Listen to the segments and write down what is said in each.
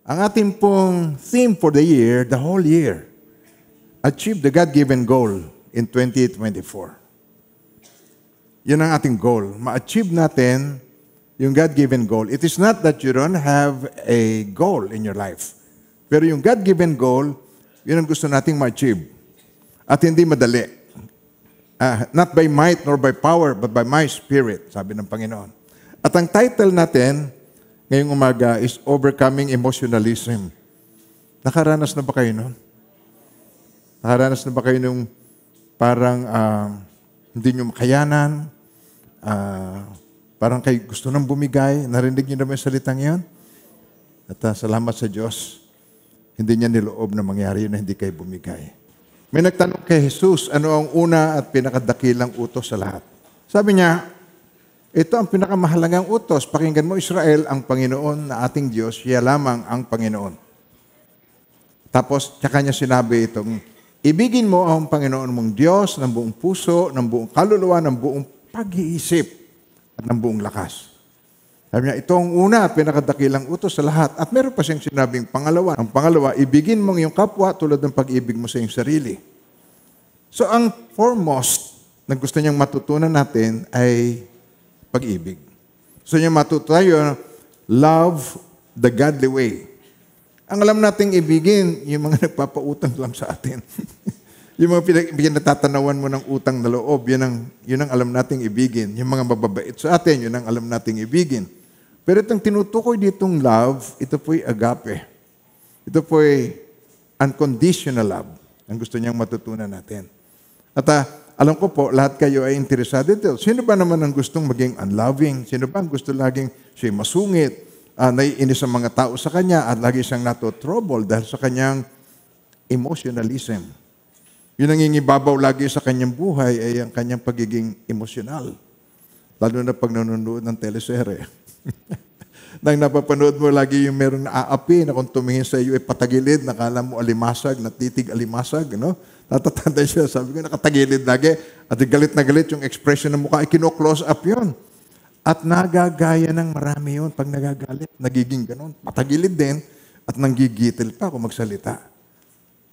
Ang ating pong theme for the year, the whole year, achieve the God-given goal in 2024. Yun ang ating goal. Ma-achieve natin yung God-given goal. It is not that you don't have a goal in your life. Pero yung God-given goal, yun ang gusto nating ma-achieve. At hindi madali. Not by might nor by power, but by my spirit, sabi ng Panginoon. At ang title natin ngayong umaga is Overcoming Emotionalism. Nakaranas na ba kayo nun? Nakaranas na ba kayo nung parang hindi nyo makayanan, parang kayo gusto nang bumigay, narinig nyo naman yung salitang yan? At salamat sa Diyos, hindi niya niloob na mangyari yun na hindi kayo bumigay. May nagtanong kay Jesus, ano ang una at pinakadakilang utos sa lahat? Sabi niya, ito ang pinakamahalagang utos. Pakinggan mo, Israel, ang Panginoon na ating Diyos, siya lamang ang Panginoon. Tapos, tsaka niya sinabi itong, ibigin mo ang Panginoon mong Diyos ng buong puso, ng buong kaluluwa, ng buong pag-iisip, at ng buong lakas. Sabi niya, ito ang una at pinakadakilang utos sa lahat. At meron pa siyang sinabing pangalawa. Ang pangalawa, ibigin mo ang iyong kapwa tulad ng pag-ibig mo sa iyong sarili. So, ang foremost na gusto niyang matutunan natin ay pag-ibig. Gusto niyang matutunan, love the godly way. Ang alam nating ibigin, yung mga nagpapautang lang sa atin. Yung mga pinatatanawan mo ng utang na loob, yun ang alam nating ibigin. Yung mga mababait sa atin, yun ang alam nating ibigin. Pero itong tinutukoy ditong love, ito po'y agape. Ito po'y unconditional love. Ang gusto niyang matutunan natin. At alam ko po, lahat kayo ay interesado dito. Sino ba naman ang gustong maging unloving? Sino ba ang gusto laging siya masungit, naiinis ang mga tao sa kanya, at lagi siyang trouble dahil sa kanyang emotionalism? Yung nangingibabaw lagi sa kanyang buhay ay ang kanyang pagiging emosyonal. Lalo na pag nanonood ng teleserye. Nang napapanood mo lagi yung merong naaapi na kung tumingin sa iyo ay patagilid, nakala mo alimasag, natitig alimasag, no? Natatanda siya, sabi ko, nakatagilid lagi. At galit na galit yung expression ng mukha, ay kino-close up yun. At nagagaya ng marami yun pag nagagalit. Nagiging ganun. Patagilid din at nanggigitil pa kung magsalita.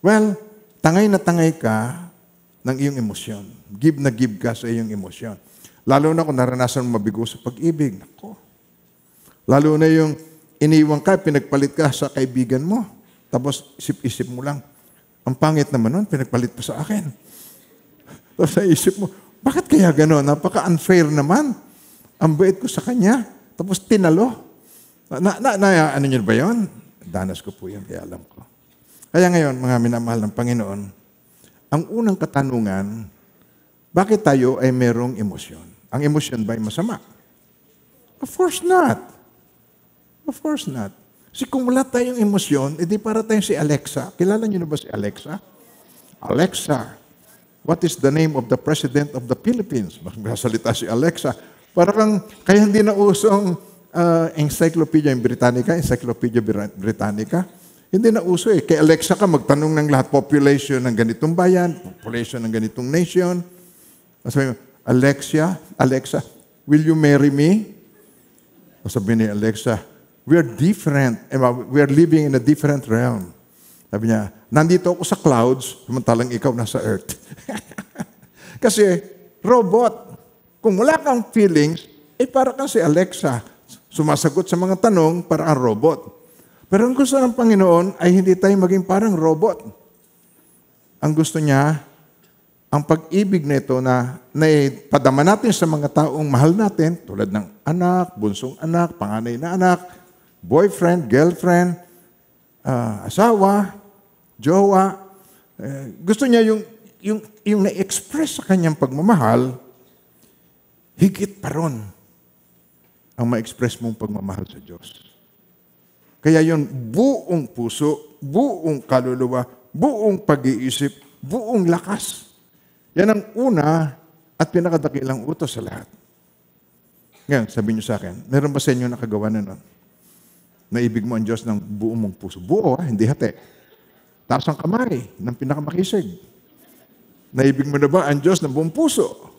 Well, tangay na tangay ka ng iyong emosyon. Give na give ka sa iyong emosyon. Lalo na kung naranasan mo mabigo sa pag-ibig. Nako. Lalo na yung iniwan ka, pinagpalit ka sa kaibigan mo. Tapos isip-isip mo lang, ang pangit naman nun, pinagpalit pa sa akin. Tapos sa isip mo, bakit kaya gano'n? Napaka-unfair naman. Ang bait ko sa kanya. Tapos tinalo. Ano nyo ba yun? Danas ko po yun, kaya alam ko. Kaya ngayon, mga minamahal ng Panginoon, ang unang katanungan, bakit tayo ay merong emosyon? Ang emosyon ba ay masama? Of course not. Of course not. Kasi kung wala tayong emosyon, edi para tayong si Alexa. Kilala niyo na ba si Alexa? Alexa, what is the name of the President of the Philippines? Magsasalita si Alexa. Kaya hindi na usong Encyclopedia Britannica, Encyclopedia Britannica. Hindi na uso eh. Kay Alexa ka, magtanong ng lahat, population ng ganitong bayan, population ng ganitong nation. Sabi mo, Alexa, will you marry me? Sabi ni Alexa, we are different. We are living in a different realm. Sabi niya, nandito ako sa clouds, samantalang ikaw nasa earth. Kasi, robot. Kung wala kang feelings, para kang si Alexa. Sumasagot sa mga tanong para ang robot. Pero ang gusto ng Panginoon ay hindi tayo maging parang robot. Ang gusto niya, ang pag-ibig na ito na padama natin sa mga taong mahal natin, tulad ng anak, bunsong anak, panganay na anak, boyfriend, girlfriend, asawa, jowa. Gusto niya yung na-express sa kanyang pagmamahal, higit pa ron ang ma-express mong pagmamahal sa Diyos. Kaya yun, buong puso, buong kaluluwa, buong pag-iisip, buong lakas. Yan ang una at pinakadakilang utos sa lahat. Ngayon, sabihin niyo sa akin, meron ba sa inyo nakagawa na nun? Naibig mo ang Diyos ng buong mong puso. Buo, hindi hati. Taas ang kamay ng pinakamakisig. Naibig mo na ba ang Diyos ng buong puso?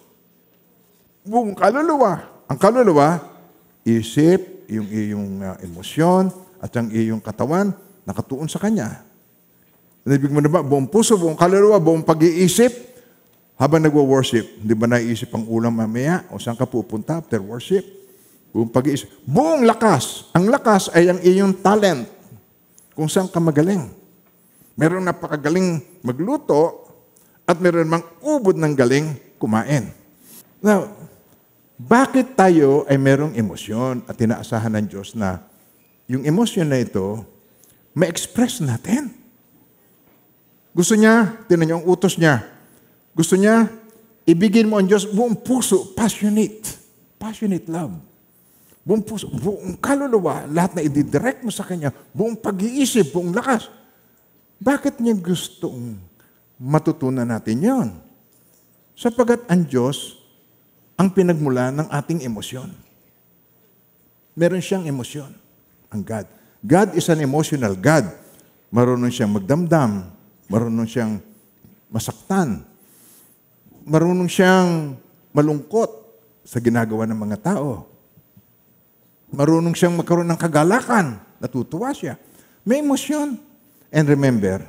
Buong kaluluwa. Ang kaluluwa, isip, yung iyong emosyon, at ang iyong katawan, nakatuon sa Kanya. Ibig mo na ba, buong puso, buong kaluluwa, buong pag-iisip, habang nagwo-worship, hindi ba naiisip ang ulam mamaya? O saan ka pupunta after worship? Buong pag-iisip. Buong lakas. Ang lakas ay ang iyong talent. Kung saan ka magaling. Meron napakagaling magluto at meron mang ubod ng galing kumain. Now, bakit tayo ay merong emosyon at tinaasahan ng Diyos na yung emosyon na ito, ma-express natin? Gusto niya, tinan niyo ang utos niya, gusto niya, ibigin mo ang Diyos buong puso, passionate love. Buong puso, buong kaluluwa, lahat na i-direct mo sa Kanya, buong pag-iisip, buong lakas. Bakit niya gustong matutunan natin yon? Sapagat ang Diyos ang pinagmula ng ating emosyon. Meron siyang emosyon, ang God. God is an emotional God. Marunong siyang magdamdam, marunong siyang masaktan, marunong siyang malungkot sa ginagawa ng mga tao. Marunong siyang magkaroon ng kagalakan, natutuwa siya. May emosyon. And remember,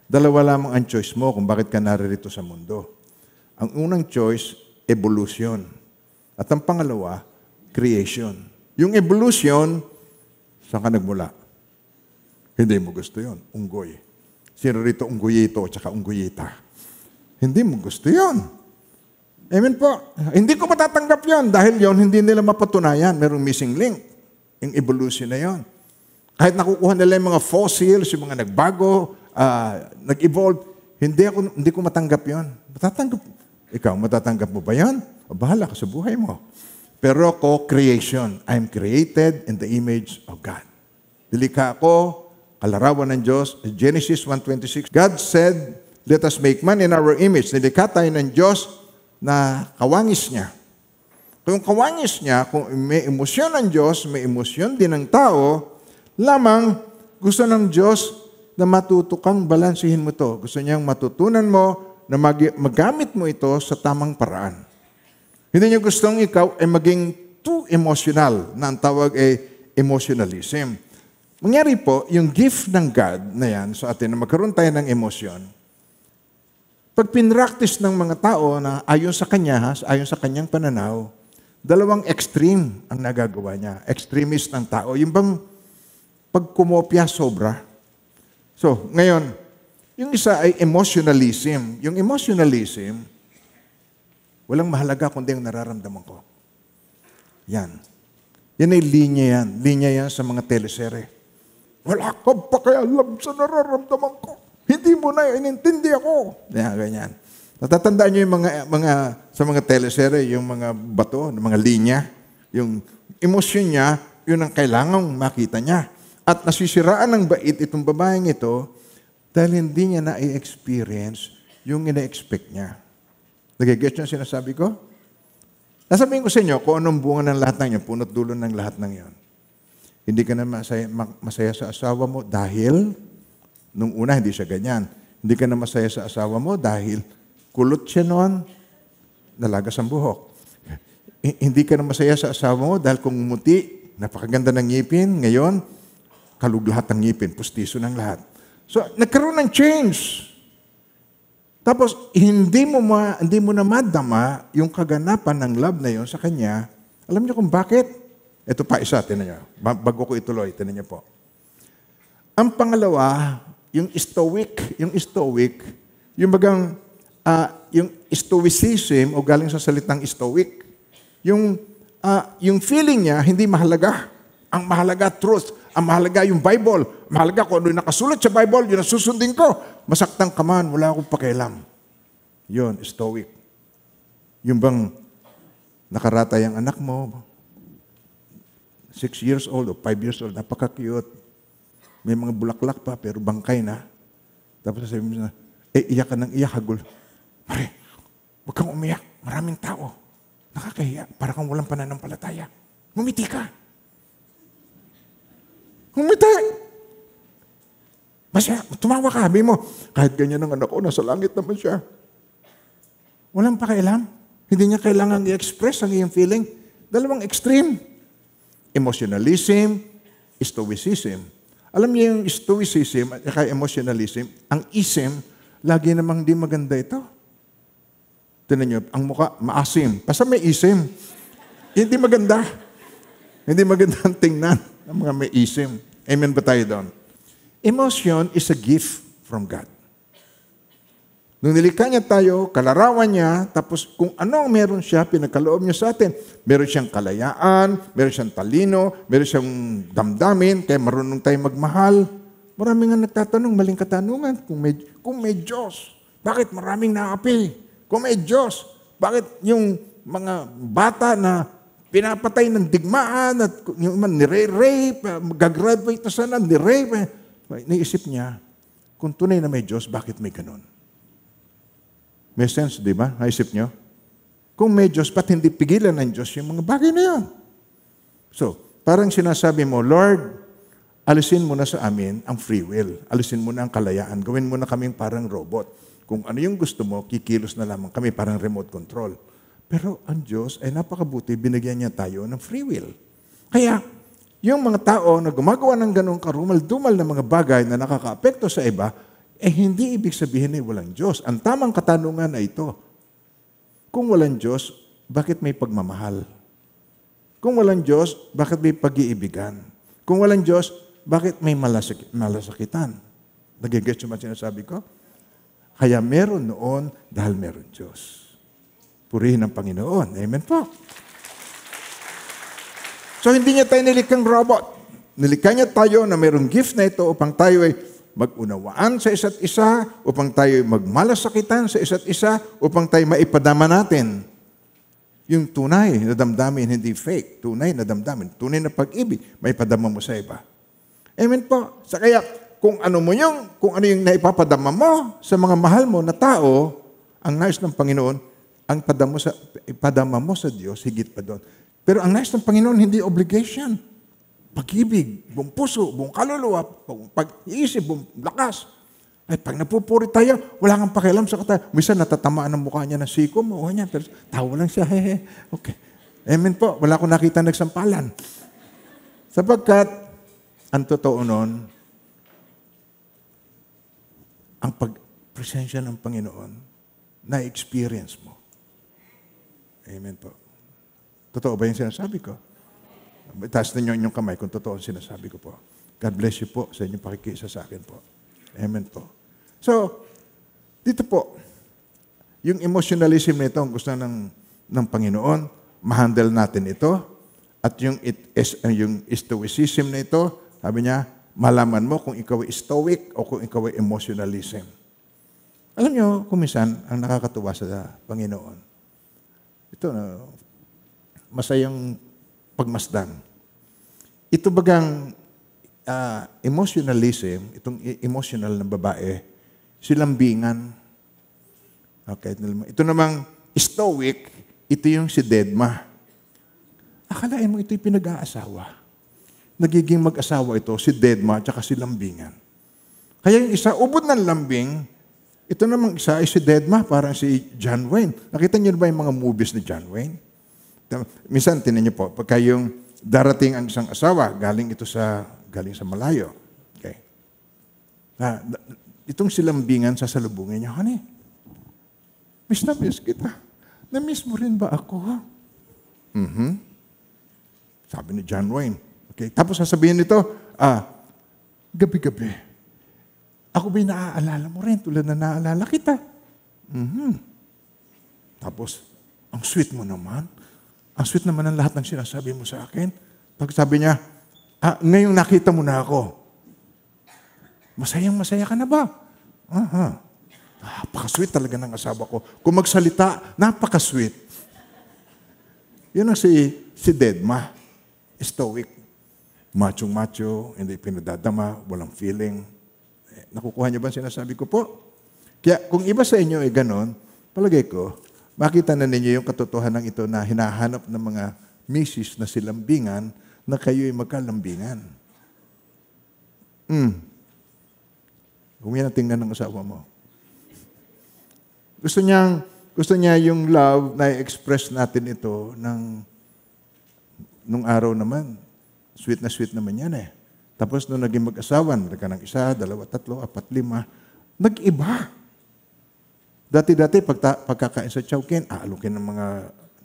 dalawa lamang ang choice mo kung bakit ka naririto sa mundo. Ang unang choice, evolution. At ang pangalawa, creation. Yung evolution, saan ka nagmula? Hindi mo gusto yon, unggoy. Sino rito unggoyito at saka ungguyita? Hindi mo gusto yon. Amen po. Hindi ko matatanggap yon dahil yon hindi nila mapatunayan. Merong missing link. Yung evolution na yon. Kahit nakukuha nila yung mga fossils, yung mga nagbago, nag-evolve, hindi ko matanggap yon. Matatanggap. Ikaw, matatanggap mo ba yon? O bahala ka sa buhay mo. Pero co-creation. I'm created in the image of God. Dilika ako, kalarawan ng Diyos. Genesis 1:26, God said, let us make man in our image. Nilikha tayo ng Diyos na kawangis niya. Kung kawangis niya, kung may emosyon ng Diyos, may emosyon din ng tao, lamang gusto ng Diyos na matuto kang balansihin mo to. Gusto niyang matutunan mo na magamit mo ito sa tamang paraan. Hindi niya gustong ikaw ay maging too emotional na ang tawag ay emotionalism. Mangyari po, yung gift ng God na yan sa atin na magkaroon tayo ng emosyon, pag pinractice ng mga tao na ayon sa kanya, ayon sa kanyang pananaw, dalawang extreme ang nagagawa niya. Extremist ng tao. Yung bang pagkumopya sobra. So, ngayon, yung isa ay emotionalism. Yung emotionalism, walang mahalaga kundi ang nararamdaman ko. Yan. Yan ay linya yan. Linya yan sa mga teleserye. Wala kang pakialam sa nararamdaman ko. Hindi mo na inintindi ako. Ganyan. Natatandaan niyo yung sa mga teleserye, yung mga bato, mga linya, yung emosyon niya, yun ang kailangang makita niya. At nasisiraan ng bait itong babaeng ito dahil hindi niya na-experience yung ina-expect niya. Nagigets niyo ang sinasabi ko? Nasabihin ko sa inyo kung anong bunga ng lahat ng yun, punot dulo ng lahat ng yun. Hindi ka na masaya sa asawa mo dahil, nung una hindi siya ganyan. Hindi ka na masaya sa asawa mo dahil kulot siya noon, nalagas ang buhok. Hindi ka na masaya sa asawa mo dahil kung umuti, napakaganda ng ngipin, ngayon, kalug lahat ng ngipin, pustiso ng lahat. So, nagkaroon ng change. Tapos, hindi mo na madama yung kaganapan ng love na yon sa kanya. Alam niyo kung bakit? Ito pa isa, tinan niyo. Bago ko ituloy, tinan niyo po. Ang pangalawa, yung stoic, yung bagang, yung stoicism, o galing sa salitang stoic, yung feeling niya, hindi mahalaga. Ang mahalaga, truth. Ang mahalaga, yung Bible. Mahalaga kung ano yung nakasulat sa Bible, yun ang susundin ko. Masaktan ka man, wala akong pakialam. Yun, stoic. Yung bang nakaratay ang anak mo, 6 years old o 5 years old, napaka-cute. May mga bulaklak pa, pero bangkay na. Tapos sasabihin mo na, iyak ka ng iyak, hagul. Pare, huwag kang umiyak. Maraming tao. Nakakahiya. Para kang walang pananampalataya. Ngumiti ka. Ngumiti. Masaya, tumawa ka. Sabi mo, kahit ganyan ang anak ko, nasa langit naman siya. Walang pakialam. Hindi niya kailangan i-express ang iyong feeling. Dalawang extreme. Emotionalism, stoicism. Alam niyo yung stoicism at saka emotionalism, ang ism, lagi namang di maganda ito. Tignan niyo, ang mukha, maasim. Basta may isim. Hindi maganda. Hindi maganda ang tingnan ng mga may isim. Amen ba tayo doon? Emotion is a gift from God. Nung nilikha niya tayo, kalarawan niya, tapos kung ano meron siya, pinagkaloob niya sa atin. Meron siyang kalayaan, meron siyang talino, meron siyang damdamin, kaya marunong tayo magmahal. Maraming nga nagtatanong, maling katanungan, kung may Diyos, bakit maraming naapi? Kung may Diyos, bakit yung mga bata na pinapatay ng digmaan at yung man nire-rape, gagraduate na sana, nire-rape. Naisip niya, kung tunay na may Diyos, bakit may ganun? May sense, di ba? Naisip niyo? Kung may Diyos, ba't hindi pigilan ng Diyos yung mga bagay na yun? So, parang sinasabi mo, Lord, alisin mo na sa amin ang free will. Alisin mo na ang kalayaan. Gawin mo na kaming parang robot. Kung ano yung gusto mo, kikilos na lamang kami parang remote control. Pero ang Diyos ay napakabuti, binigyan niya tayo ng free will. Kaya, yung mga tao na gumagawa ng ganong karumal-dumal na mga bagay na nakakaapekto sa iba, hindi ibig sabihin ay walang Diyos. Ang tamang katanungan ay ito. Kung walang Diyos, bakit may pagmamahal? Kung walang Diyos, bakit may pag-iibigan? Kung walang Diyos, bakit may malasakitan? Nagigets yung sinasabi ko? Kaya meron noon dahil meron Diyos. Purihin ang Panginoon. Amen po. So hindi niya tayo nilikhang robot. Nilikha niya tayo na mayroong gift na ito upang tayo ay mag-unawaan sa isa't isa, upang tayo magmalasakitan sa isa't isa, upang tayo maipadama natin yung tunay na damdamin, hindi fake. Tunay na damdamin, tunay na pag-ibig, maipadama mo sa iba. Amen po. Sa kaya, kung ano yung naipapadama mo sa mga mahal mo na tao, ang nais ng Panginoon, ang ipadama mo sa Diyos, higit pa doon. Pero ang nais ng Panginoon, hindi obligation. Pag-ibig, buong puso, buong kaluluwa, buong pag-iisip, buong lakas. Ay, pag napupuri tayo, wala kang pakialam sa kata. Minsan natatamaan ang mukha niya ng siko mo. Niya, pero tawa lang siya. Hehe. Okay. Amen po. Wala akong nakita nagsampalan. Sapagkat, ang totoo nun, ang pag-presensya ng Panginoon, na-experience mo. Amen po. Totoo ba yung sinasabi ko? Taas ninyo inyong kamay kung totoo ang sinasabi ko po. God bless you po sa inyong pakikisa sa akin po. Amen po. So, dito po, yung emotionalism nito, ang gusto ng Panginoon, ma-handle natin ito. At yung stoicism na ito, sabi niya, malaman mo kung ikaw ay stoic o kung ikaw ay emotionalism. Alam niyo, kung minsan, ang nakakatuwa sa Panginoon, ito na, masayang pagmasdan. Ito bagang emotionalism, itong emotional na babae, silambingan. Okay, ito namang stoic, ito yung si Dedma. Akalain mo ito'y pinag-aasawa. Nagiging mag-asawa ito, si Dedma at si lambingan. Kaya yung isa, ubod ng lambing, ito namang isa ay si Dedma, parang si John Wayne. Nakita niyo ba yung mga movies ni John Wayne? Minsan, tinan niyo po, pagka yung darating ang isang asawa, galing sa malayo. Okay. Itong silambingan, sasalubungin niya, honey, miss na miss kita. Na-miss mo rin ba ako? Sabi ni John Wayne. Okay. Tapos sasabihin nito, gabi-gabi, ako ba'y naaalala mo rin tulad na naaalala kita? Tapos, ang sweet mo naman. Ang sweet naman ng lahat ng sinasabi mo sa akin. Pag sabi niya, ngayong nakita mo na ako, masayang-masaya ka na ba? Napaka-sweet talaga ng asawa ko. Kung magsalita, napaka-sweet. Yun ang si Dedma. Stoic. Macho-macho, hindi pinadadama, walang feeling. Nakukuha niyo ba sinasabi ko po? Kaya kung iba sa inyo ay ganon, palagay ko, makita na ninyo yung katotohanan ito na hinahanap ng mga misis na silambingan na kayo'y magkalambingan. Kung yan ang tingnan ng asawa mo. Gusto niya yung love na i-express natin ito nung araw naman. Sweet na sweet naman yan eh. Tapos nung naging mag-asawa, nagka ng isa, dalawa, tatlo, apat, lima, nag-iba. Dati-dati, pagkakain sa Chowking, aalukin ng mga,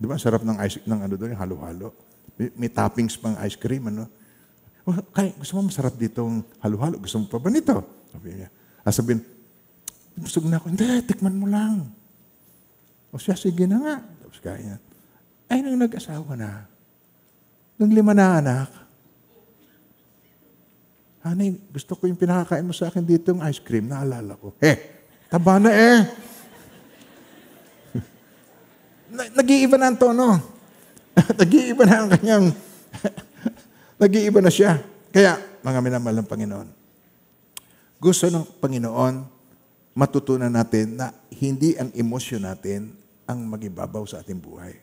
di ba, sarap ng ice, ng ano doon, halo-halo. May toppings pang ice cream, ano. Oh, gusto mo masarap ditong halo-halo? Gusto mo pa ba nito? Sabi niya. Sabihin, busog na ako. Hindi, tikman mo lang. O siya, sige na nga. Tapos kaya. Ay, nung nag-asawa na, nung 5 na anak, honey, gusto ko yung pinakakain mo sa akin dito yung ice cream. Naalala ko. Taba na Nag-iiba na ang tono. Nag-iiba na ang kanyang, nag-iiba na siya. Kaya, mga minamahal ng Panginoon, gusto ng Panginoon, matutunan natin na hindi ang emosyon natin ang magibabaw sa ating buhay.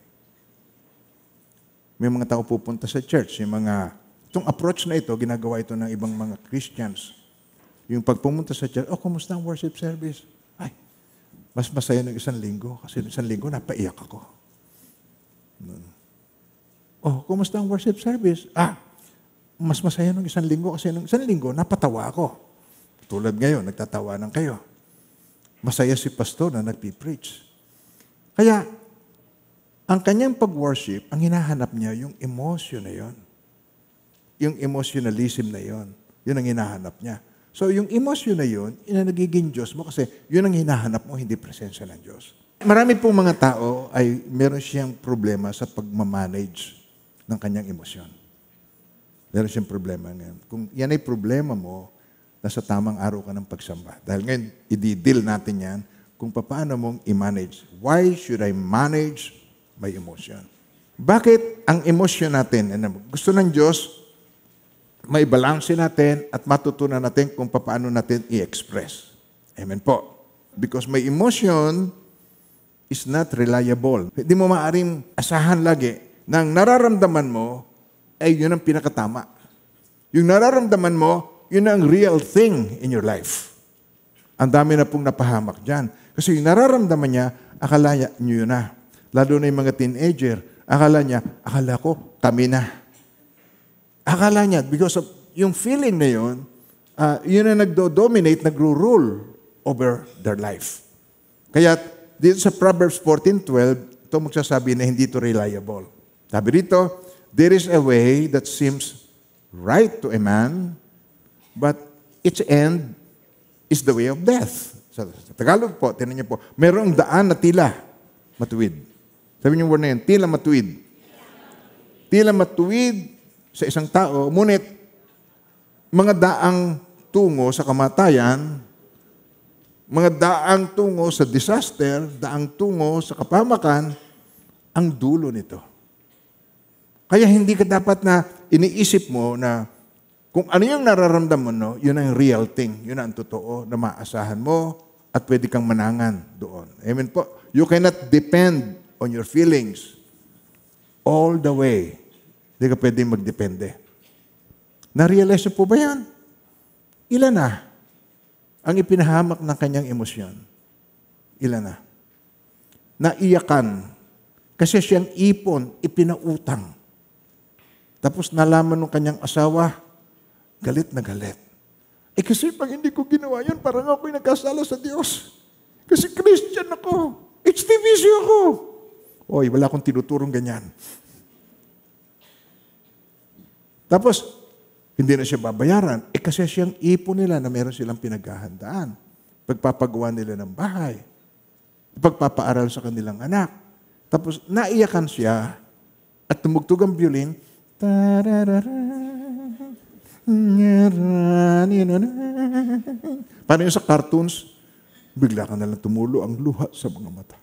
May mga tao pupunta sa church, itong approach na ito, ginagawa ito ng ibang mga Christians. Yung pagpumunta sa church, kumusta ang worship service? Ay, mas masaya ng 1 linggo. Kasi 1 linggo, napaiyak ako. Kumusta ang worship service? Mas masaya ng 1 linggo kasi ng 1 linggo, napatawa ako. Tulad ngayon, nagtatawanan kayo. Masaya si pastor na nagpipreach. Kaya, ang kanyang pag-worship, ang hinahanap niya, yung emotion na yon. Yung emotionalism na yon. Yun ang hinahanap niya. So, yung emotion na yun, nagiging Diyos mo kasi yun ang hinahanap mo, hindi presensya ng Diyos. Marami pong mga tao ay meron siyang problema sa pagmamanage ng kanyang emosyon. Meron siyang problema ngayon. Kung yan ay problema mo, nasa tamang araw ka ng pagsamba. Dahil ngayon, i-deal natin yan kung paano mong i-manage. Why should I manage my emotion? Bakit ang emosyon natin, gusto ng Diyos, may balanse natin at matutunan natin kung paano natin i-express. Amen po. Because my emotion is not reliable. Hindi mo maaaring asahan lagi na ang nararamdaman mo ay yun ang pinakatama. Yung nararamdaman mo, yun ang real thing in your life. Ang dami na pong napahamak dyan. Kasi yung nararamdaman niya, akala niyo yun na. Lalo na yung mga teenager, akala ko, kami na. Akala niya, because of yung feeling na yun, yun ang nagdo-dominate, nagro-rule over their life. Kaya dito sa Proverbs 14:12, ito magsasabi na hindi ito reliable. Sabi dito, there is a way that seems right to a man, but its end is the way of death. Sa Tagalog po, tinan niyo po, mayroong daan na tila matuwid. Sabi niyo word na yan, tila matuwid. Tila matuwid sa isang tao, ngunit mga daang tungo sa kamatayan, mga daang tungo sa disaster, daang tungo sa kapamakan, ang dulo nito. Kaya hindi ka dapat na iniisip mo na kung ano yung nararamdaman mo, yun ang real thing, yun ang totoo na maasahan mo at pwede kang manangan doon. Amen po. You cannot depend on your feelings all the way. Hindi ka pwede magdepende. Na-realize po ba yan? Ilan na ang ipinahamak ng kanyang emosyon? Ilan na? Naiyakan. Kasi siyang ipon, ipinautang. Tapos nalaman ng kanyang asawa, galit na galit. Kasi pag hindi ko ginawa yun, parang ako'y nagkasala sa Diyos. Kasi Christian ako. HTVC ako. Oy, wala akong tinuturong ganyan. Tapos, hindi na siya babayaran. Kasi siyang ipon nila na meron silang pinaghahandaan. Pagpapagawa nila ng bahay. Pagpapaaral sa kanilang anak. Tapos, naiyakan siya at tumugtog ang violin. Paano yun sa cartoons? Bigla ka nalang tumulo ang luha sa mga mata.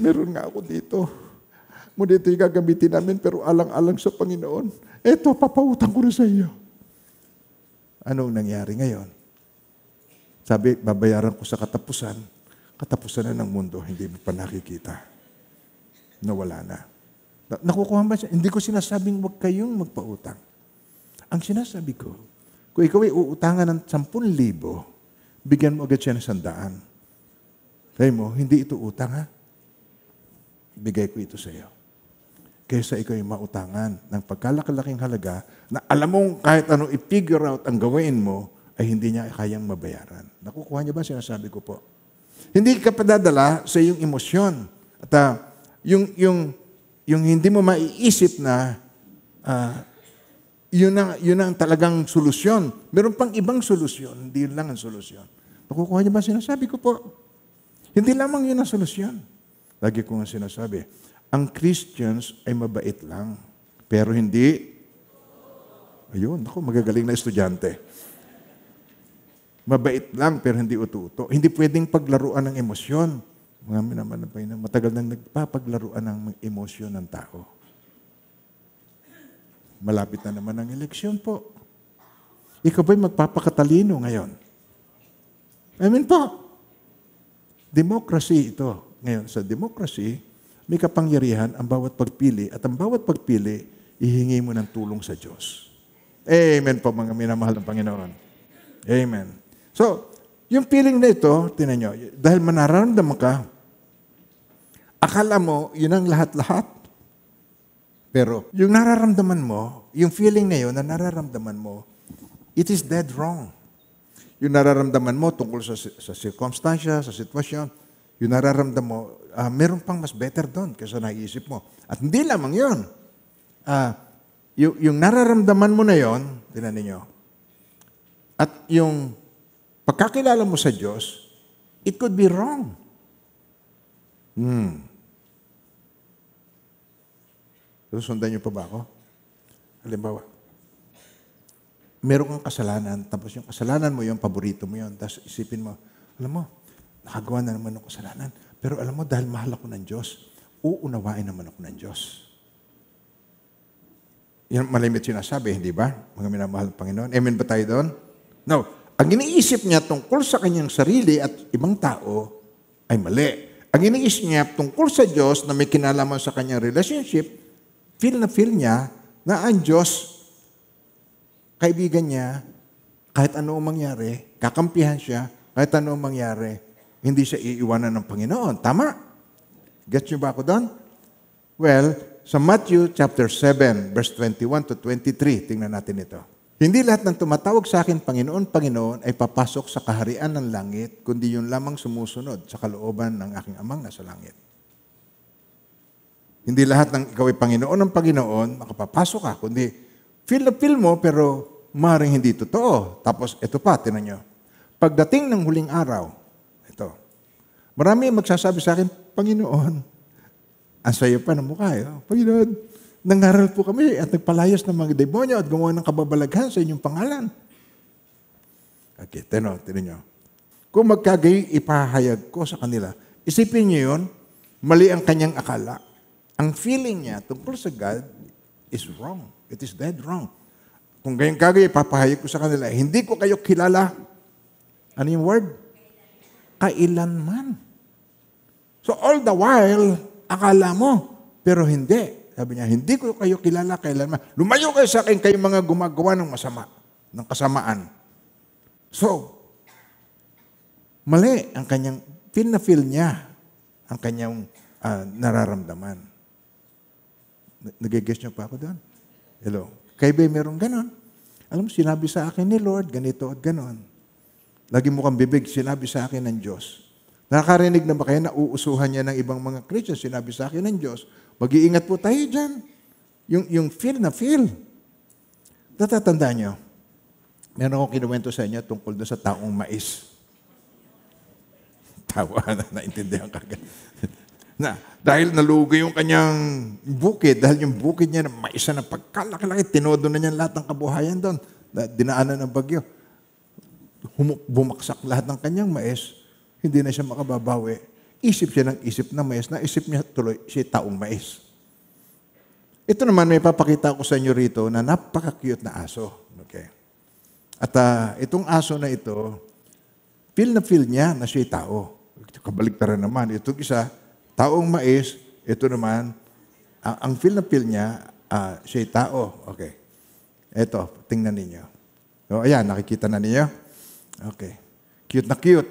Meron nga ako dito. Ngunit ito yung gagamitin namin pero alang-alang sa Panginoon. Eto, papautang ko na sa iyo. Anong nangyari ngayon? Sabi, babayaran ko sa katapusan. Katapusan na ng mundo, hindi mo pa nakikita. Nawala na. Nakukuha ba siya? Hindi ko sinasabing huwag kayong magpautang. Ang sinasabi ko, kung ikaw ay uutangan ng 10,000, bigyan mo agad siya ng 100. Sabi mo, hindi ito utang ha? Bigay ko ito sa iyo. kaysa ikaw ay mautangan ng pagkalaki-laking halaga na alam mong kahit anong i-figure out ang gawin mo, ay hindi niya kayang mabayaran. Nakukuha niyo ba sinasabi ko po? Hindi ka padadala sa iyong emosyon. At yung hindi mo maiisip na yun ang talagang solusyon. Meron pang ibang solusyon, hindi yun lang ang solusyon. Nakukuha niyo ba sinasabi ko po? Hindi lamang yun ang solusyon. Lagi ko nga sinasabi, ang Christians ay mabait lang. Pero hindi, ayun, magagaling na estudyante. Mabait lang pero hindi uto-uto. Hindi pwedeng paglaruan ng emosyon. Mga naman matagal nang nagpapaglaruan ng emosyon ng tao. Malapit na naman ang eleksyon po. Ikaw ba'y magpapakatalino ngayon? Amen po. Democracy ito. Ngayon, sa democracy, may kapangyarihan ang bawat pagpili at ang bawat pagpili, ihingi mo ng tulong sa Diyos. Amen po mga minamahal ng Panginoon. Amen. So, yung feeling na ito, tinan nyo, dahil manaramdaman ka, akala mo, yun ang lahat-lahat. Pero, yung nararamdaman mo, yung feeling na yun na nararamdaman mo, it is dead wrong. Yung nararamdaman mo tungkol sa circumstansya, sa sitwasyon, yung nararamdaman mo, meron pang mas better doon kaysa naiisip mo. At hindi lamang yun. Yung nararamdaman mo na yun, tinan ninyo, at yung pagkakilala mo sa Diyos, it could be wrong. Susundan niyo pa ba ako? Halimbawa, meron kang kasalanan, tapos yung kasalanan mo yung paborito mo yun, tapos isipin mo, alam mo, nakagawa na naman ng kasalanan, pero alam mo, dahil mahal ako ng Diyos, uunawain naman ako ng Diyos. Yan malimit sinasabi, hindi ba? Mga minamahal ng Panginoon. Amen ba tayo doon? No. Ang iniisip niya tungkol sa kanyang sarili at ibang tao ay mali. Ang iniisip niya tungkol sa Diyos na may kinalaman sa kanyang relationship, feel niya na ang Diyos, kaibigan niya, kahit ano mangyari, kakampihan siya, kahit ano mangyari, hindi siya iiwanan ng Panginoon. Tama? Gets niyo ba ako doon? Well, sa Matthew chapter 7, verse 21 to 23, tingnan natin ito. Hindi lahat ng tumatawag sa akin, Panginoon, Panginoon, ay papasok sa kaharian ng langit, kundi yun lamang sumusunod sa kalooban ng aking amang nasa langit. Hindi lahat ng ikaw ay Panginoon ng Panginoon, makapapasok ka, kundi feel na feel mo, pero maaaring hindi totoo. Tapos, ito pa, tinan nyo. Pagdating ng huling araw, ito, marami magsasabi sa akin, Panginoon, ang sayo pa ng mukha, Panginoon, nangaral po kami at nagpalayas ng mga demonyo at gumawa ng kababalaghan sa inyong pangalan. Okay, tinan nyo. Kung magkagayon, ipahayag ko sa kanila. Isipin nyo yun, mali ang kanyang akala. Ang feeling niya tungkol sa God is wrong. It is dead wrong. Kung gayon kagayon, ipapahayag ko sa kanila, hindi ko kayo kilala. Ano yung word? Kailanman. So all the while, akala mo, pero hindi. Sabi niya, hindi ko kayo kilala kailanman. Lumayo kayo sa akin, kayo mga gumagawa ng masama, ng kasamaan. So, mali ang kanyang, feel na feel niya ang kanyang nararamdaman. Nag-guess niyo pa ako doon? Hello? Kayo ba merong ganon? Alam mo, sinabi sa akin ni Lord, ganito at ganon. Lagi mo kang bibig, sinabi sa akin ng Diyos. Nakakarinig na ba kayo na uusuhan niya ng ibang mga Christian, sinabi sa akin ng Diyos, mag-iingat po tayo dyan. Yung feel na feel. Natatandaan nyo, meron akong kinuwento sa inyo tungkol doon sa taong mais. Tawa na, naintindihan ka. Na, dahil nalugi yung kanyang bukid, dahil yung bukid niya, mais na pagkalaki-laki, tinodo na niya lahat ng kabuhayan doon. Dinaanan ng bagyo. Bumaksak lahat ng kanyang mais, hindi na siya makababawi. Isip siya ng isip na mais, na isip niya tuloy siya taong mais. Ito naman, may papakita ko sa inyo rito na napaka-cute na aso. Okay. At itong aso na ito, feel niya na siya'y tao. Kabaligtaran naman. Itong isa, taong mais, ito naman, ang feel niya, siya'y tao. Okay. Ito, tingnan ninyo. So, ayan, nakikita na ninyo? Okay. Cute na cute.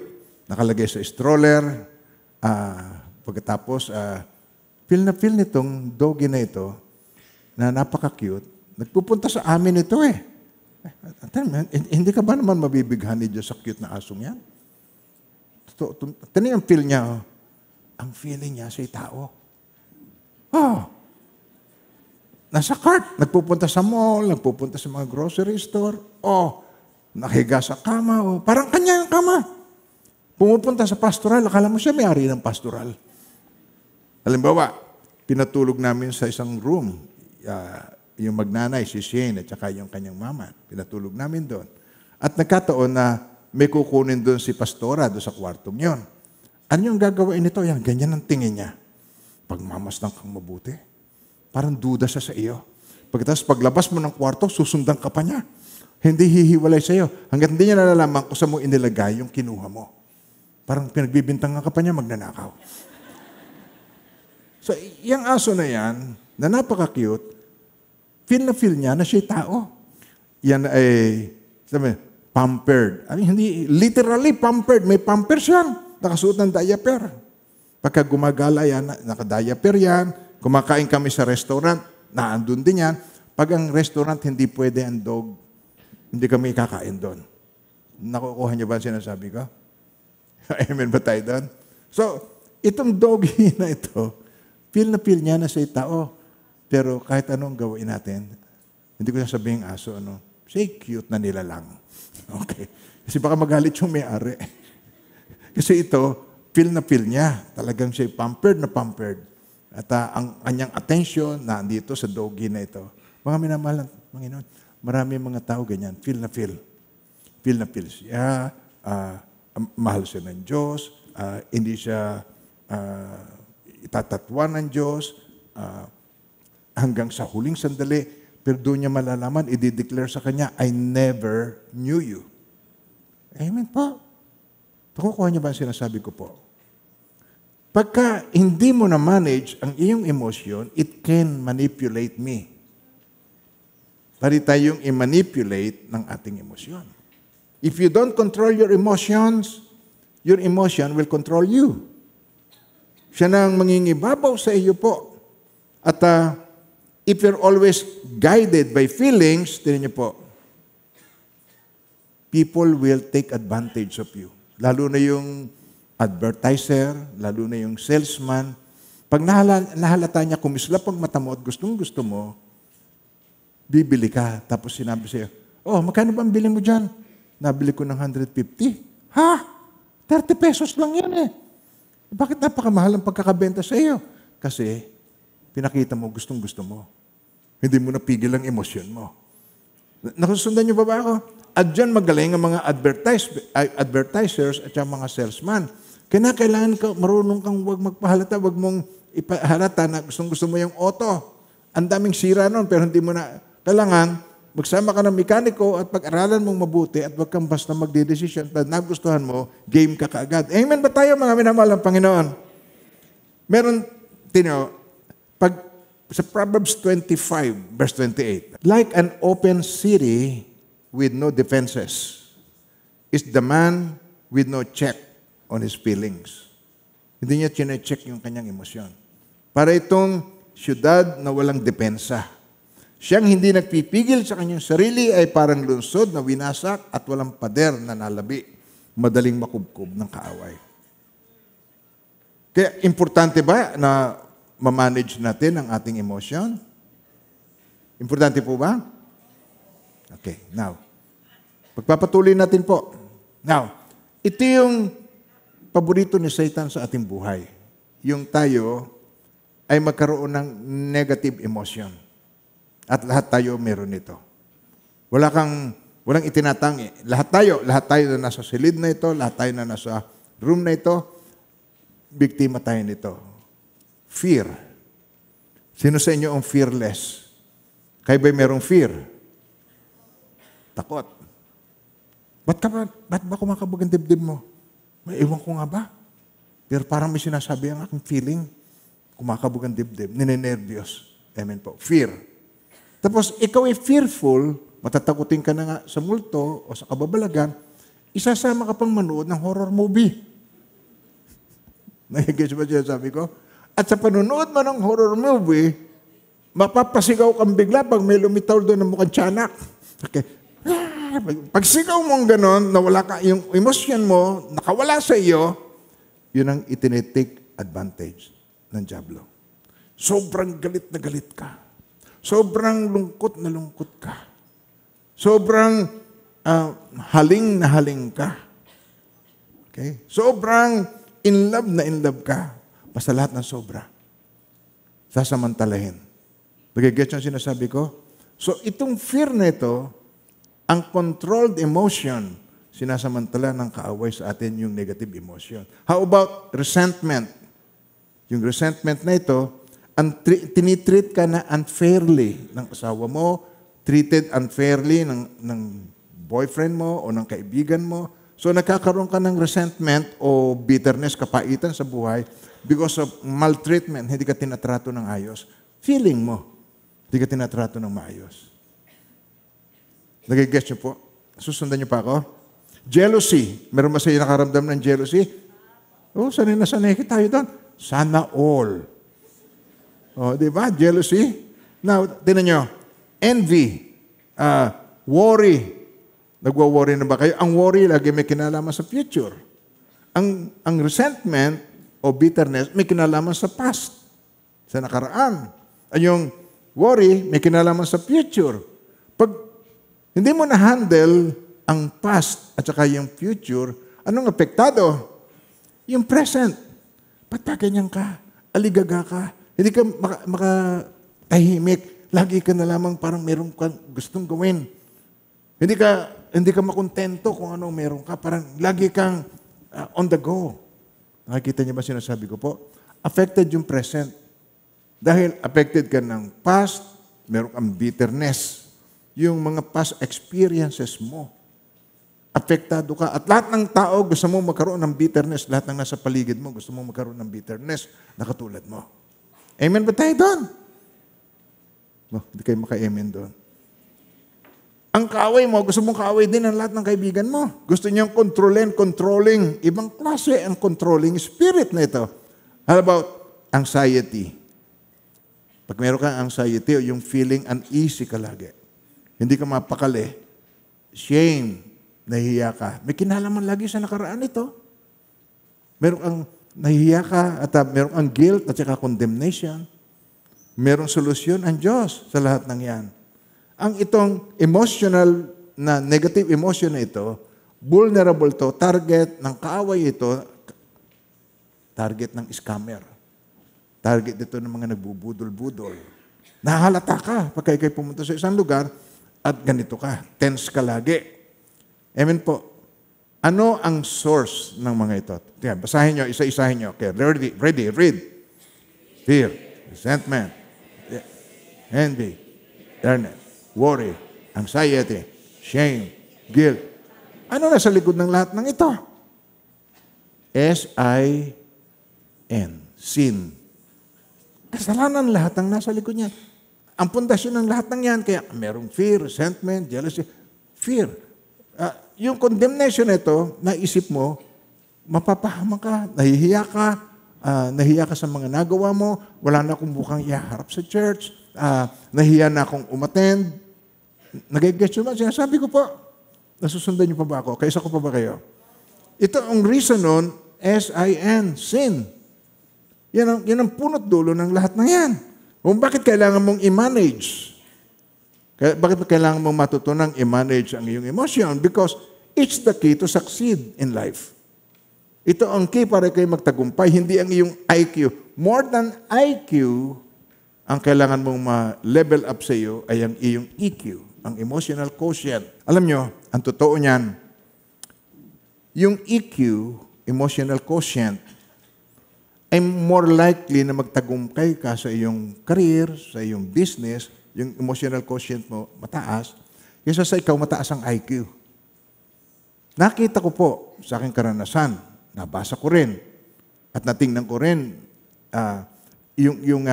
Nakalagay sa stroller. Pagkatapos, feel nitong doggy na ito, na napaka-cute, nagpupunta sa amin ito eh. Hindi ka ba naman mabibighan ni Diyos sa cute na asong yan? Tinan yung feel niya. Oh. Ang feeling niya sa tao. Oh. Nasa cart. Nagpupunta sa mall, nagpupunta sa mga grocery store. Oh. Nakahiga sa kama. Oh. Parang kanya yung kama. Pumupunta sa pastoral. Akala mo siya may-ari ng pastoral. Halimbawa, pinatulog namin sa isang room. Yung magnanay, si Shane, at saka yung kanyang mama. Pinatulog namin doon. At nagkataon na may kukunin doon si pastora doon sa kwartong yon. Ano yung gagawin nito? Yan, ganyan ang tingin niya. Pagmamasdan kang mabuti. Parang duda siya sa iyo. Pagkatapos paglabas mo ng kwarto, susundan ka pa niya. Hindi hihiwalay sa iyo. Hanggat hindi niya nalalaman kung saan mo inilagay yung kinuha mo. Parang pinagbibintangan ka pa niya, magnanakaw. So, yung aso na yan, na napaka-cute, feel na feel niya na siya'y tao. Yan ay, sabi, pampered. I mean, hindi, literally pampered. May pampers yan. Nakasuot ng diaper. Pagka gumagala yan, naka-diaper yan. Kumakain kami sa restaurant, naandun din yan. Pag ang restaurant hindi pwede ang dog, hindi kami kakain doon. Nakukuha niyo ba ang sinasabi ko? Amen ba tayo doon? So, itong doggy na ito, feel na feel niya na siya'y tao. Pero kahit anong gawin natin, hindi ko sasabihin aso, say cute na nila lang. Okay. Kasi baka magalit yung may-ari. Kasi ito, feel na feel niya. Talagang siya'y pampered na pampered. At ang kanyang attention na andito sa doggy na ito. Mga minamahal ng Panginoon, marami mga tao ganyan. Feel na feel. Feel na feel siya. Mahal siya ng Diyos. Hindi siya itatatwa ng Diyos. Hanggang sa huling sandali, pero doon niya malalaman, i-declare sa kanya, I never knew you. Amen po. Nakukuha niyo ba ang sinasabi ko po? Pagka hindi mo na-manage ang iyong emosyon, it can manipulate me. Pari tayong i-manipulate ng ating emosyon. If you don't control your emotion will control you. Siya nang mangingibabaw sa iyo po. At if you're always guided by feelings, tingnan niyo po, people will take advantage of you. Lalo na yung advertiser, lalo na yung salesman. Pag nahalata niya, kumislap ang mata mo at gustong-gusto mo, bibili ka. Tapos sinabi sa'yo, oh, magkano ba ang bili mo dyan? Nabili ko ng 150. Ha? 30 pesos lang yan eh. Bakit napakamahal ang pagkakabenta sa iyo? Kasi, pinakita mo, gustong-gusto mo. Hindi mo napigil ang emosyon mo. Nakasundan niyo ba ako? At dyan magaling ang mga advertisers at yung mga salesman. Kailangan ka, marunong kang huwag magpahalata, huwag mong ipahalata na gustong-gusto mo yung auto. Ang daming sira nun, pero hindi mo na, kailangan, magsama ka ng mekaniko at pag-aralan mong mabuti at huwag kang basta magdedesisyon. Pag nagustuhan mo, game ka kaagad. Amen ba tayo mga minamahal ng Panginoon? Meron, sa Proverbs 25, verse 28, like an open city with no defenses is the man with no check on his feelings. Hindi niya chine-check yung kanyang emosyon. Para itong syudad na walang depensa. Siyang hindi nagpipigil sa kanyang sarili ay parang lunsod na winasak at walang pader na nalabi. Madaling makubkob ng kaaway. Kaya importante ba na ma-manage natin ang ating emosyon? Importante po ba? Okay, now. Pagpapatuloy natin po. Now, ito yung paborito ni Satan sa ating buhay. Yung tayo ay magkaroon ng negative emotion. At lahat tayo meron nito. Walang itinatangi. Lahat tayo na nasa silid na ito, lahat tayo na nasa room na ito, biktima tayo nito. Fear. Sino sa inyo ang fearless? Kayo ba'y merong fear? Takot. Ba't ba kumakabog ang dibdib mo? May ewan ko nga ba? Pero parang may sinasabi ang aking feeling, kumakabog ang dibdib, ninenervyos. Amen po. Fear. Tapos, ikaw ay fearful, matatakutin ka na nga sa multo o sa kababalagan, isasama ka pang manood ng horror movie. Nagigis ba siya sabi ko? At sa panonood mo ng horror movie, mapapasigaw kang bigla pag may lumitaw doon ng mukhang tiyanak. Okay. Pag sigaw mong ganon, nawala ka, yung emosyon mo, nakawala sa iyo, yun ang itinitake advantage ng diablo. Sobrang galit na galit ka. Sobrang lungkot na lungkot ka. Sobrang haling na haling ka. Okay? Sobrang in love ka. Basta lahat ng sobra. Sasamantalahin. Nagigets yung sinasabi ko? So, itong fear na ito, ang controlled emotion, sinasamantala ng kaaway sa atin yung negative emotion. How about resentment? Yung resentment na ito, tinitreat ka na unfairly ng asawa mo, treated unfairly ng boyfriend mo o ng kaibigan mo. So nagkakaroon ka ng resentment o bitterness, kapaitan sa buhay because of maltreatment, hindi ka tinatrato ng ayos. Feeling mo, hindi ka tinatrato ng maayos. Nagigets niyo po? Susundan niyo pa ako? Jealousy. Meron ba sa'yo nakaramdam ng jealousy? Sanay na sanay tayo doon. Sana all. Di ba? Jealousy. Now, tinan nyo. Envy. Worry. Nagwa-worry na ba kayo? Ang worry lagi may kinalaman sa future. Ang resentment o bitterness may kinalaman sa past. Sa nakaraan. Yung worry may kinalaman sa future. Pag hindi mo na-handle ang past at saka yung future, anong apektado? Yung present. Ba't pa ganyan ka? Aligaga ka? Hindi ka makatahimik. Lagi ka na lamang parang meron kang gustong gawin. Hindi ka makontento kung anong meron ka. Parang lagi kang on the go. Nakikita niyo ba sinasabi ko po? Affected yung present. Dahil affected ka ng past, meron kang bitterness. Yung mga past experiences mo. Apektado ka. At lahat ng tao gusto mo magkaroon ng bitterness. Lahat ng nasa paligid mo gusto mo magkaroon ng bitterness na katulad mo. Amen ba tayo doon? Hindi kayo maka-amen doon. Ang kaaway mo, gusto mong kaaway din ang lahat ng kaibigan mo. Gusto niyang controlling. Ibang klase ang controlling spirit na ito. How about anxiety? Pag meron kang anxiety o yung feeling uneasy ka lagi, hindi ka mapakali, shame, nahihiya ka. May kinalaman lagi sa nakaraan ito. Meron kang nahihiya ka at meron kang guilt at saka condemnation. Merong solusyon ang Diyos sa lahat ng yan. Ang itong emotional na negative emotion na ito, vulnerable to, target ng kaaway ito, target ng scammer. Target dito ng mga nagbubudol-budol. Nahalata ka pag kayo pumunta sa isang lugar at ganito ka, tense ka lagi. Amen po. Ano ang source ng mga ito? Tingnan, basahin nyo, isa-isahin nyo. Okay, ready, read. Fear, resentment, envy, bitterness, worry, anxiety, shame, guilt. Ano na sa likod ng lahat ng ito? S-I-N, sin. Kasalanan lahat ng nasa likod niya. Ang pundasyon ng lahat ng yan, kaya merong fear, resentment, jealousy, fear. Yung condemnation nito, naisip mo, mapapahama ka, nahihiya ka sa mga nagawa mo, wala na akong bukang iharap sa church, nahihiya na akong umattend. Nag-get yun ba? Sinasabi ko po, nasusundan niyo pa ba ako? Kaisa ko pa ba kayo? Ito ang reason nun, S-I-N, sin. Yan ang punot dulo ng lahat ng yan. Kung bakit kailangan mong i-manage? Bakit kailangan mong matutunang i-manage ang iyong emotion? Because it's the key to succeed in life. Ito ang key para kayo magtagumpay, hindi ang iyong IQ. More than IQ, ang kailangan mong ma-level up sa iyo ay ang iyong EQ, ang emotional quotient. Alam nyo, ang totoo niyan, yung EQ, emotional quotient, ay more likely na magtagumpay ka sa iyong career, sa iyong business, yung emotional quotient mo mataas, kaysa sa ikaw mataas ang IQ. Nakita ko po sa aking karanasan, nabasa ko rin, at natingnan ko rin yung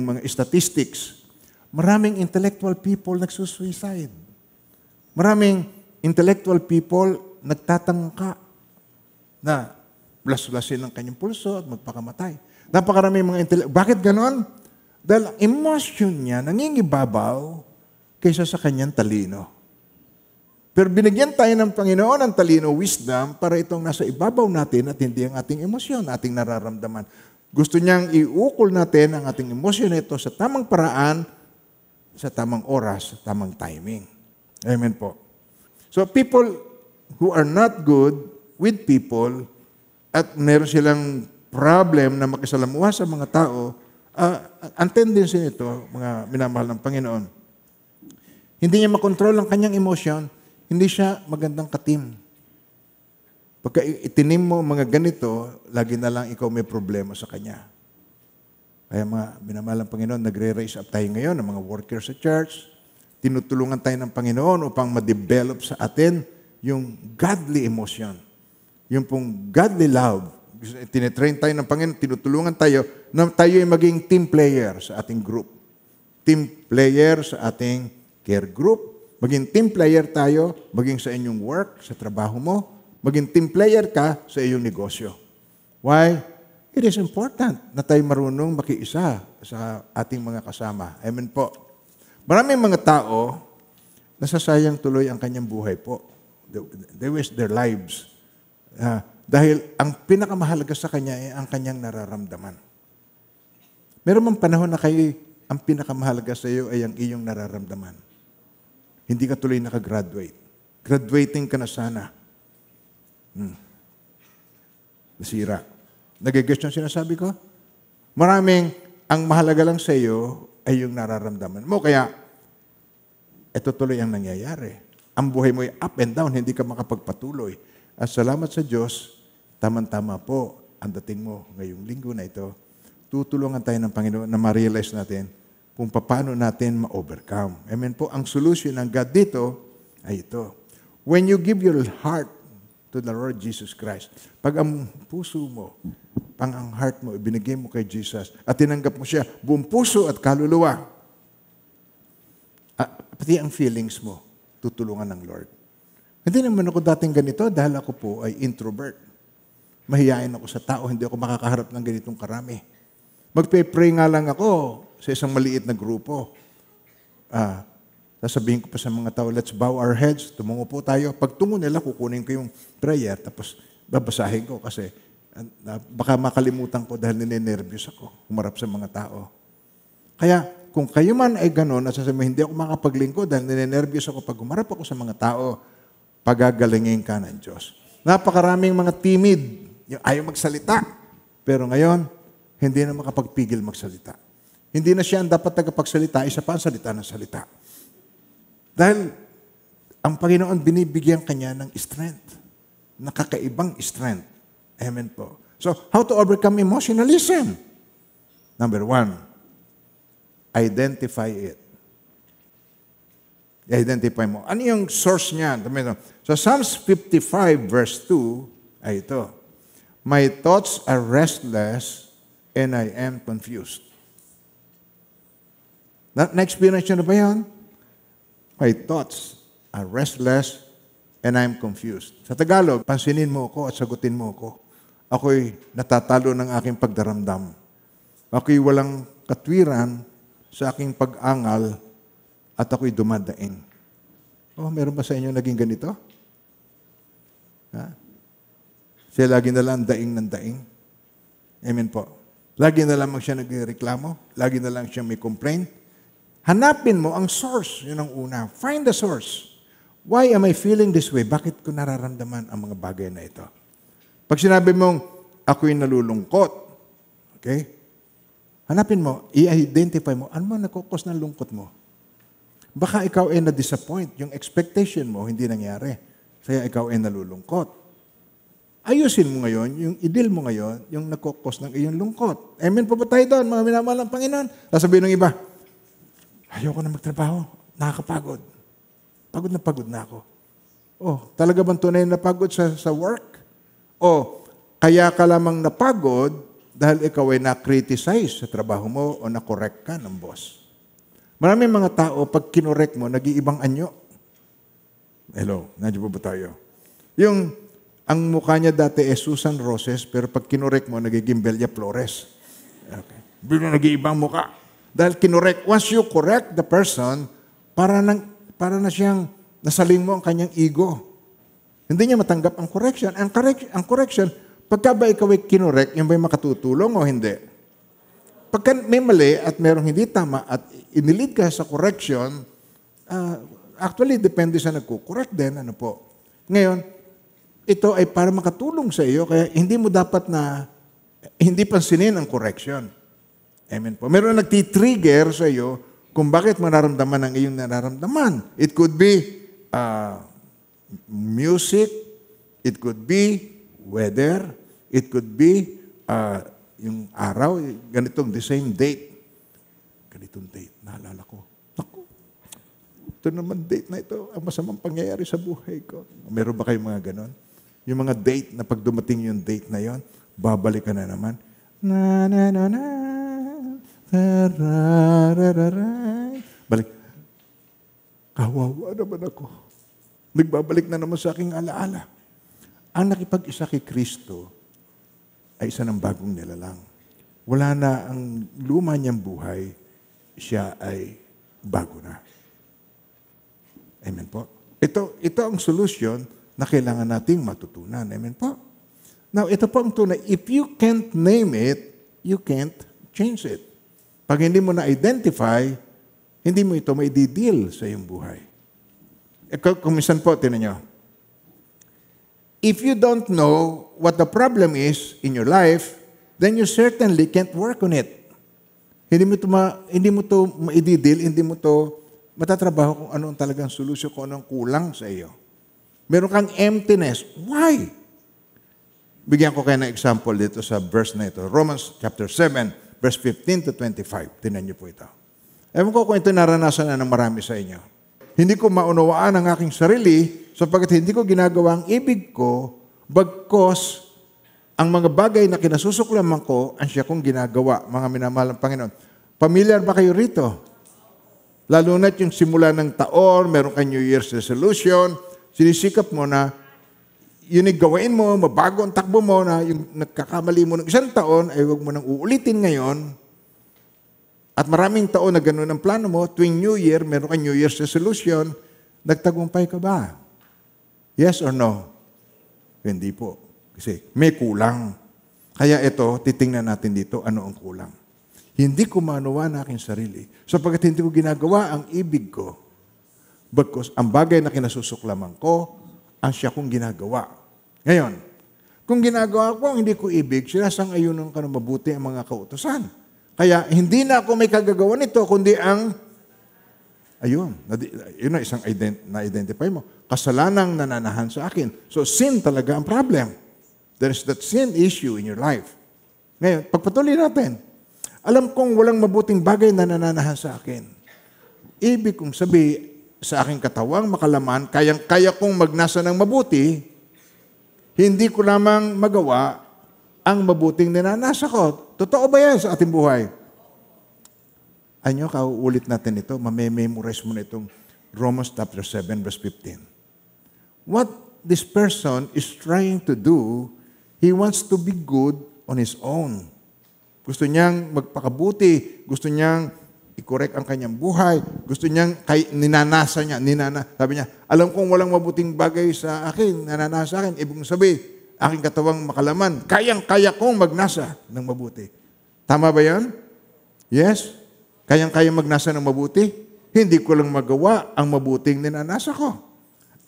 mga statistics. Maraming intellectual people nagsusuicide. Maraming intellectual people nagtatangka na blas-blasin ang kanyang pulso at magpakamatay. Napakaraming mga Bakit ganon? Dahil ang emotion niya nangingibabaw kaysa sa kanyang talino. Pero binigyan tayo ng Panginoon ng talino, wisdom, para itong nasa ibabaw natin at hindi ang ating emosyon, ating nararamdaman. Gusto niyang iukol natin ang ating emosyon ito sa tamang paraan, sa tamang oras, sa tamang timing. Amen po. So people who are not good with people at meron silang problem na makisalamuha sa mga tao, ang tendency nito, mga minamahal ng Panginoon, hindi niya makontrol ang kanyang emosyon, hindi siya magandang katim. Pagka itinim mo mga ganito, lagi na lang ikaw may problema sa kanya. Kaya mga minamahal ng Panginoon, nagre-raise up tayo ngayon ng mga workers sa church. Tinutulungan tayo ng Panginoon upang ma-develop sa atin yung godly emotion. Yung pong godly love. Tinetrain tayo ng Panginoon, tinutulungan tayo na tayo ay maging team player sa ating group. Team player sa ating care group. Maging team player tayo, maging sa inyong work, sa trabaho mo. Maging team player ka sa iyong negosyo. Why? It is important na tayo marunong makiisa sa ating mga kasama. Amen po. Maraming mga tao, nasasayang tuloy ang kanyang buhay po. They waste their lives. Dahil ang pinakamahalaga sa kanya ay ang kanyang nararamdaman. Meron mang panahon na kayo, ang pinakamahalaga sa iyo ay ang iyong nararamdaman. Hindi ka tuloy nakagraduate. Graduating ka na sana. Nasira. Nagigets yung sinasabi ko? Maraming, ang mahalaga lang sa iyo ay yung nararamdaman mo. Kaya, ito tuloy ang nangyayari. Ang buhay mo ay up and down, hindi ka makapagpatuloy. At salamat sa Diyos, tama-tama po ang dating mo ngayong linggo na ito. Tutulungan tayo ng Panginoon na ma-realize natin kung paano natin ma-overcome. Amen po. Ang solution ng God dito ay ito. When you give your heart to the Lord Jesus Christ, pag ang puso mo, ang heart mo, ibinigay mo kay Jesus at tinanggap mo siya, buong puso at kaluluwa, pati ang feelings mo, tutulungan ng Lord. Hindi naman ako dating ganito dahil ako po ay introvert. Mahiyain ako sa tao, hindi ako makakaharap ng ganitong karami. Magpe-pray nga lang ako sa isang maliit na grupo. Sasabihin ko pa sa mga tao, let's bow our heads, tumungo po tayo. Pag tungo nila, kukunin ko yung prayer, tapos babasahin ko kasi baka makalimutan ko dahil ninenervyos ako, humarap sa mga tao. Kaya, kung kayo man ay gano'n, at sasabihin, hindi ako makapaglingkod dahil ninenervyos ako pag humarap ako sa mga tao, pagagalingin ka ng Diyos. Napakaraming mga timid, yung ayaw magsalita. Pero ngayon, hindi na makapagpigil magsalita. Hindi na siya ang dapat tagapagsalita, isa pa ang salita ng salita. Dahil ang Panginoon binibigyan kanya ng strength. Nakakaibang strength. Amen po. So, how to overcome emotionalism? Number 1, identify it. I-identify mo. Ano yung source niya? So, Psalms 55 verse 2 ay ito. My thoughts are restless and I am confused. Na-experience nyo na ba yan? My thoughts are restless and I'm confused. Sa Tagalog, pansinin mo ako at sagutin mo ako. Ako'y natatalo ng aking pagdaramdam. Ako'y walang katwiran sa aking pag-angal at ako'y dumadaing. Oh, meron ba sa inyo naging ganito? Siya lagi na lang daing ng daing. Amen po. Lagi na lamang siya nagreklamo. Lagi na lang siya may complaint. Hanapin mo ang source. Yun ang una. Find the source. Why am I feeling this way? Bakit ko nararamdaman ang mga bagay na ito? Pag sinabi mong, ako'y nalulungkot, okay? Hanapin mo, i-identify mo, ano man nagkukos ng lungkot mo? Baka ikaw ay na-disappoint. Yung expectation mo, hindi nangyari. Kaya ikaw ay nalulungkot. Ayusin mo ngayon, yung i-deal mo ngayon, yung nagkukos ng iyong lungkot. Amen po ba tayo doon, mga minamahal ng Panginoon? Sasabihin ng iba, ayoko na magtrabaho, nakakapagod. Pagod na ako. Oh, talaga bang tunay na pagod sa work? O, kaya ka lamang napagod dahil ikaw ay na-criticize sa trabaho mo o na-correct ka ng boss. Maraming mga tao, pag kinorek mo, nag-iibang anyo. Hello, nandiyo ba tayo? Ang mukha niya dati ay Susan Roses, pero pag kinorek mo, nagiging Belia Flores. Okay. Bigla nag-iibang mukha. Dahil kinorek, once you correct the person, para na siyang nasaling mo ang kanyang ego. Hindi niya matanggap ang correction. Ang correction, pagka ba ikaw ay kinorek, yun ba'y makatutulong o hindi? Pagka may mali at merong hindi tama at inilid ka sa correction, actually, depende sa nagko-correct din. Ano po? Ngayon, ito ay para makatulong sa iyo, kaya hindi mo dapat na hindi pansinin ang correction. Amen po. Meron nagtitrigger sa iyo kung bakit mararamdaman ang iyong nararamdaman. It could be music, it could be weather, it could be yung araw, ganitong the same date. Ganitong date, naalala ko. Naku, ito naman date na ito, ang masamang pangyayari sa buhay ko. Meron ba kayong mga ganon? Yung mga date na pag dumating yung date na yon, babalik ka na naman. Balik. Kawawa naman ako. Nagbabalik na naman sa aking alaala. Ang nakipag-isa kay Kristo ay isa ng bagong nilalang. Wala na ang luma niyang buhay, siya ay bago na. Amen po. Ito ang solusyon na kailangan nating matutunan. Amen po. Now, ito po ang tunay. If you can't name it, you can't change it. Pag hindi mo na-identify, hindi mo ito may deal sa iyong buhay. Kung minsan po, tinan nyo. If you don't know what the problem is in your life, then you certainly can't work on it. Hindi mo to ma-deal, hindi mo to matatrabaho kung ano ang talagang solusyon, kung ano ang kulang sa iyo. Meron kang emptiness. Why? Bigyan ko kayo ng example dito sa verse na ito. Romans chapter 7, verse 15 to 25. Tinan niyo po ito. Ewan ko kung ito naranasan na ng marami sa inyo. Hindi ko maunawaan ang aking sarili sapagkat hindi ko ginagawa ang ibig ko, bagkos ang mga bagay na kinasusuklaman ko, ang siya kong ginagawa, mga minamahal ng Panginoon. Familiar ba kayo rito? Lalo na't yung simula ng taon, meron kang New Year's resolution, sinisikap mo na yun ay gawain mo, mabago ang takbo mo na yung nagkakamali mo ng isang taon, ay huwag mo nang uulitin ngayon. At maraming taon na gano'n ang plano mo, tuwing New Year, meron kang New Year's resolution, nagtagumpay ka ba? Yes or no? Hindi po. Kasi may kulang. Kaya ito, titingnan natin dito, ano ang kulang. Hindi ko manuwa na aking sarili, sapagkat hindi ko ginagawa ang ibig ko. Bagkus ang bagay na kinasusuklaman ko, ang siya kong ginagawa. Ngayon, kung ginagawa ko ang hindi ko ibig, sinasang-ayunan ka na mabuti ang mga kautusan. Kaya hindi na ako may kagagawa nito, kundi ang, yun na isang na-identify mo, kasalanang nananahan sa akin. So sin talaga ang problem. There is that sin issue in your life. Ngayon, pagpatuloy natin. Alam kong walang mabuting bagay na nananahan sa akin. Ibig kong sabi, sa aking katawang makalaman, kaya kong magnasa ng mabuti, hindi ko lamang magawa ang mabuting ninanasa ko. Totoo ba yan sa ating buhay? Anyo, kauulit natin ito, mamememorize mo na itong Romans chapter 7, verse 15. What this person is trying to do, he wants to be good on his own. Gusto niyang magpakabuti, gusto niyang i-correct ang kanyang buhay, gusto niyang ninanasa niya, sabi niya, alam kong walang mabuting bagay sa akin, nananasa sa akin, ibig sabihin, aking katawang makalaman, kayang-kaya kong magnasa ng mabuti. Tama ba yan? Yes? Kayang-kaya magnasa ng mabuti? Hindi ko lang magawa ang mabuting ninanasa ko.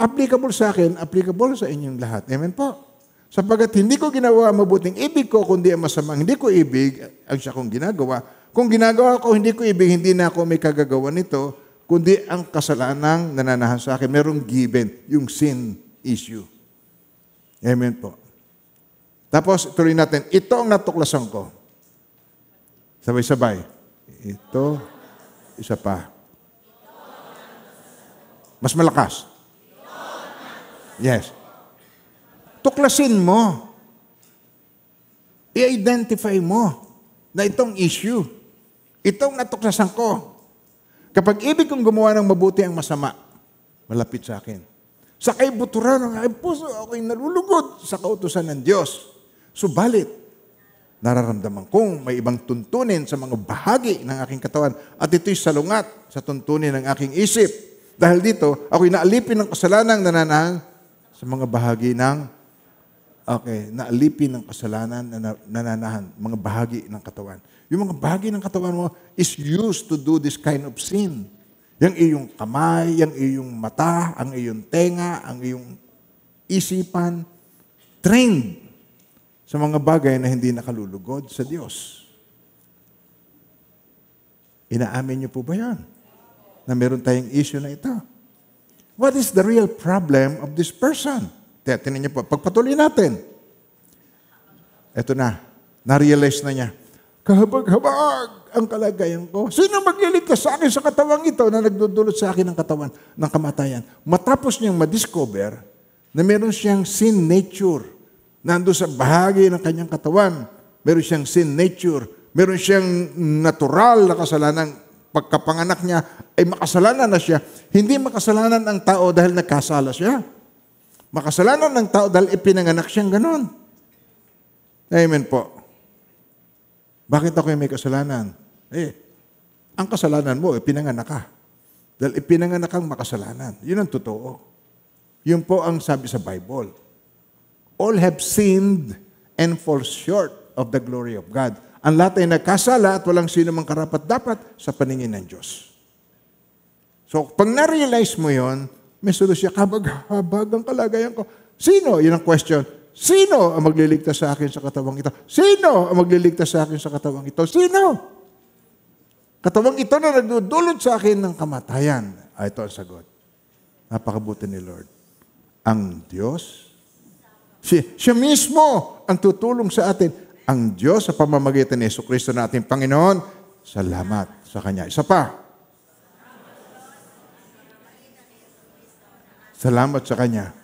Applicable sa akin, applicable sa inyong lahat. Amen po? Sapagat hindi ko ginawa ang mabuting ibig ko, kundi ang masamang hindi ko ibig, ang siya kong ginagawa. Kung ginagawa ko, hindi ko ibig, hindi na ako may kagagawa nito, kundi ang kasalanang nananahan sa akin. Merong given, yung sin issue. Amen po. Tapos, tuloy natin, ito ang natuklasan ko. Sabay-sabay. Ito, isa pa. Mas malakas. Yes. Tuklasin mo. I-identify mo na itong issue. Itong natuklasan ko. Kapag ibig kong gumawa ng mabuti ang masama, malapit sa akin. Sa kaibuturan ng aking puso, ako'y nalulugod sa kautusan ng Diyos. Subalit, Nararamdaman kong may ibang tuntunin sa mga bahagi ng aking katawan at ito'y salungat sa tuntunin ng aking isip. Dahil dito, ako'y naalipin ng kasalanang nananahan sa mga bahagi ng naalipin ng kasalanan na nananahan, mga bahagi ng katawan. Yung mga bahagi ng katawan mo is used to do this kind of sin. Yung iyong kamay, yung iyong mata, ang iyong tenga, ang iyong isipan, trained sa mga bagay na hindi nakalulugod sa Diyos. Inaamin niyo po ba yan? Na meron tayong issue na ito. What is the real problem of this person? Tinan niyo po, pagpatuloy natin. Ito na, na-realize na niya. Kahabag-habag ang kalagayan ko. Sino magliligtas sa akin sa katawang ito na nagdudulot sa akin ng katawan ng kamatayan? Matapos niyang madiscover na meron siyang sin nature. Nando sa bahagi ng kanyang katawan, meron siyang sin nature, meron siyang natural na kasalanan. Pagkapanganak niya, ay makasalanan na siya. Hindi makasalanan ang tao dahil nagkasala siya. Makasalanan ng tao dahil ipinanganak siyang ganon. Amen po. Bakit ako may kasalanan? Ang kasalanan mo, ipinanganak ka. Dahil ipinanganak kang makasalanan. Yun ang totoo. Yun po ang sabi sa Bible. All have sinned and fall short of the glory of God. Ang lahat ay nagkasala at walang sino mang karapat-dapat sa paningin ng Diyos. So, pag na-realize mo yon, may solusyon, habag ang kalagayan ko. Sino? Yun ang question. Sino ang magliligtas sa akin sa katawang ito? Sino ang magliligtas sa akin sa katawang ito? Sino? Katawang ito na nagdudulot sa akin ng kamatayan. Ito ang sagot. Napakabuti ni Lord. Ang Diyos, siya mismo ang tutulong sa atin. Ang Diyos sa pamamagitan ni Jesucristo na ating Panginoon, salamat sa Kanya. Isa pa. Salamat sa Kanya.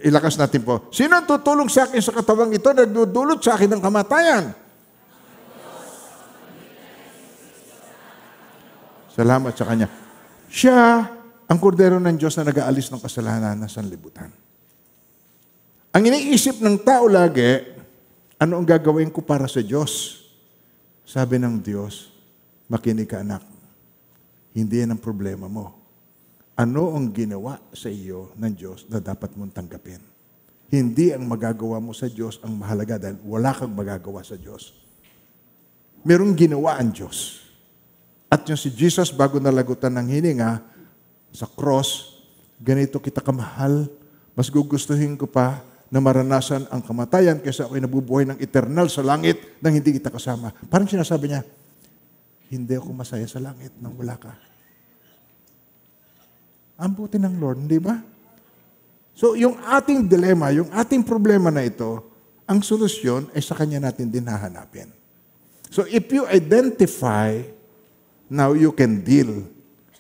Ilakas natin po. Sino ang tutulong sa akin sa katawang ito na nagdudulot sa akin ng kamatayan? Salamat sa Kanya. Siya ang kordero ng Diyos na nag-aalis ng kasalanan ng sanlibutan. Ang iniisip ng tao lagi, ano ang gagawin ko para sa Diyos? Sabi ng Diyos, makinig ka anak, hindi yan ang problema mo. Ano ang ginawa sa iyo ng Diyos na dapat mong tanggapin? Hindi ang magagawa mo sa Diyos ang mahalaga dahil wala kang magagawa sa Diyos. Merong ginawa ang Diyos. At yung si Jesus bago nalagutan ng hininga sa cross, ganito kita kamahal, mas gugustuhin ko pa na maranasan ang kamatayan kaysa ako'y nabubuhay ng eternal sa langit nang hindi kita kasama. Parang sinasabi niya, hindi ako masaya sa langit nang wala ka. Ang buti ng Lord, hindi ba? So, yung ating dilema, yung ating problema na ito, ang solusyon ay sa Kanya natin din hahanapin. So, if you identify, now you can deal.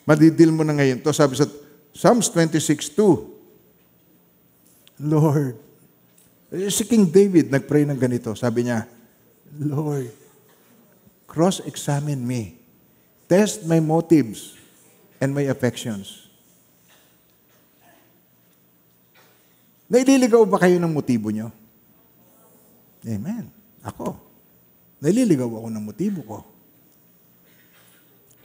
Madidil mo na ngayon to. Sabi sa Psalms 26:2, Lord, si King David nagpray ng ganito. Sabi niya, Lord, cross-examine me. Test my motives and my affections. Naililigaw ba kayo ng motibo nyo? Amen. Ako. Naililigaw ako ng motibo ko.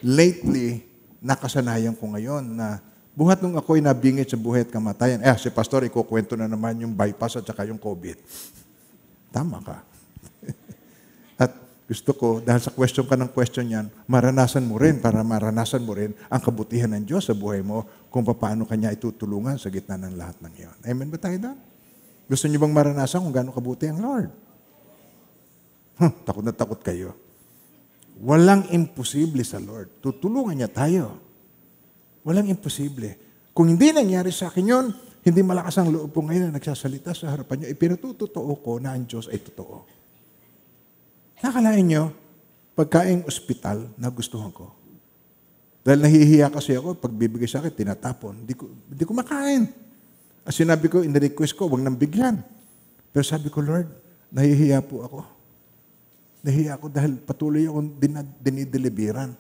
Lately, nakasanayan ko ngayon na buhat nung ako'y nabingit sa buhay at kamatayan. Si Pastor, ikukwento na naman yung bypass at saka yung COVID. Tama ka. At gusto ko, dahil sa question ka ng question yan, maranasan mo rin, para maranasan mo rin ang kabutihan ng Diyos sa buhay mo kung paano Kanya itutulungan sa gitna ng lahat ng iyon. Amen ba tayo doon? Gusto niyo bang maranasan kung gaano kabuti ang Lord? Takot na takot kayo. Walang imposible sa Lord. Tutulungan niya tayo. Walang imposible. Kung hindi nangyari sa akin yun, hindi malakas ang loob ko ngayon na nagsasalita sa harapan niyo, ipinatutotoo ko na ang Diyos ay totoo. Nakalain niyo, pagkaing ospital, nagustuhan ko. Dahil nahihiya kasi ako, pag bibigay sa akin, tinatapon. Hindi ko makain. As sinabi ko, in-request ko, huwag nang bigyan. Pero sabi ko, Lord, nahihiya po ako. Nahihiya ako dahil patuloy akong dinideliveran.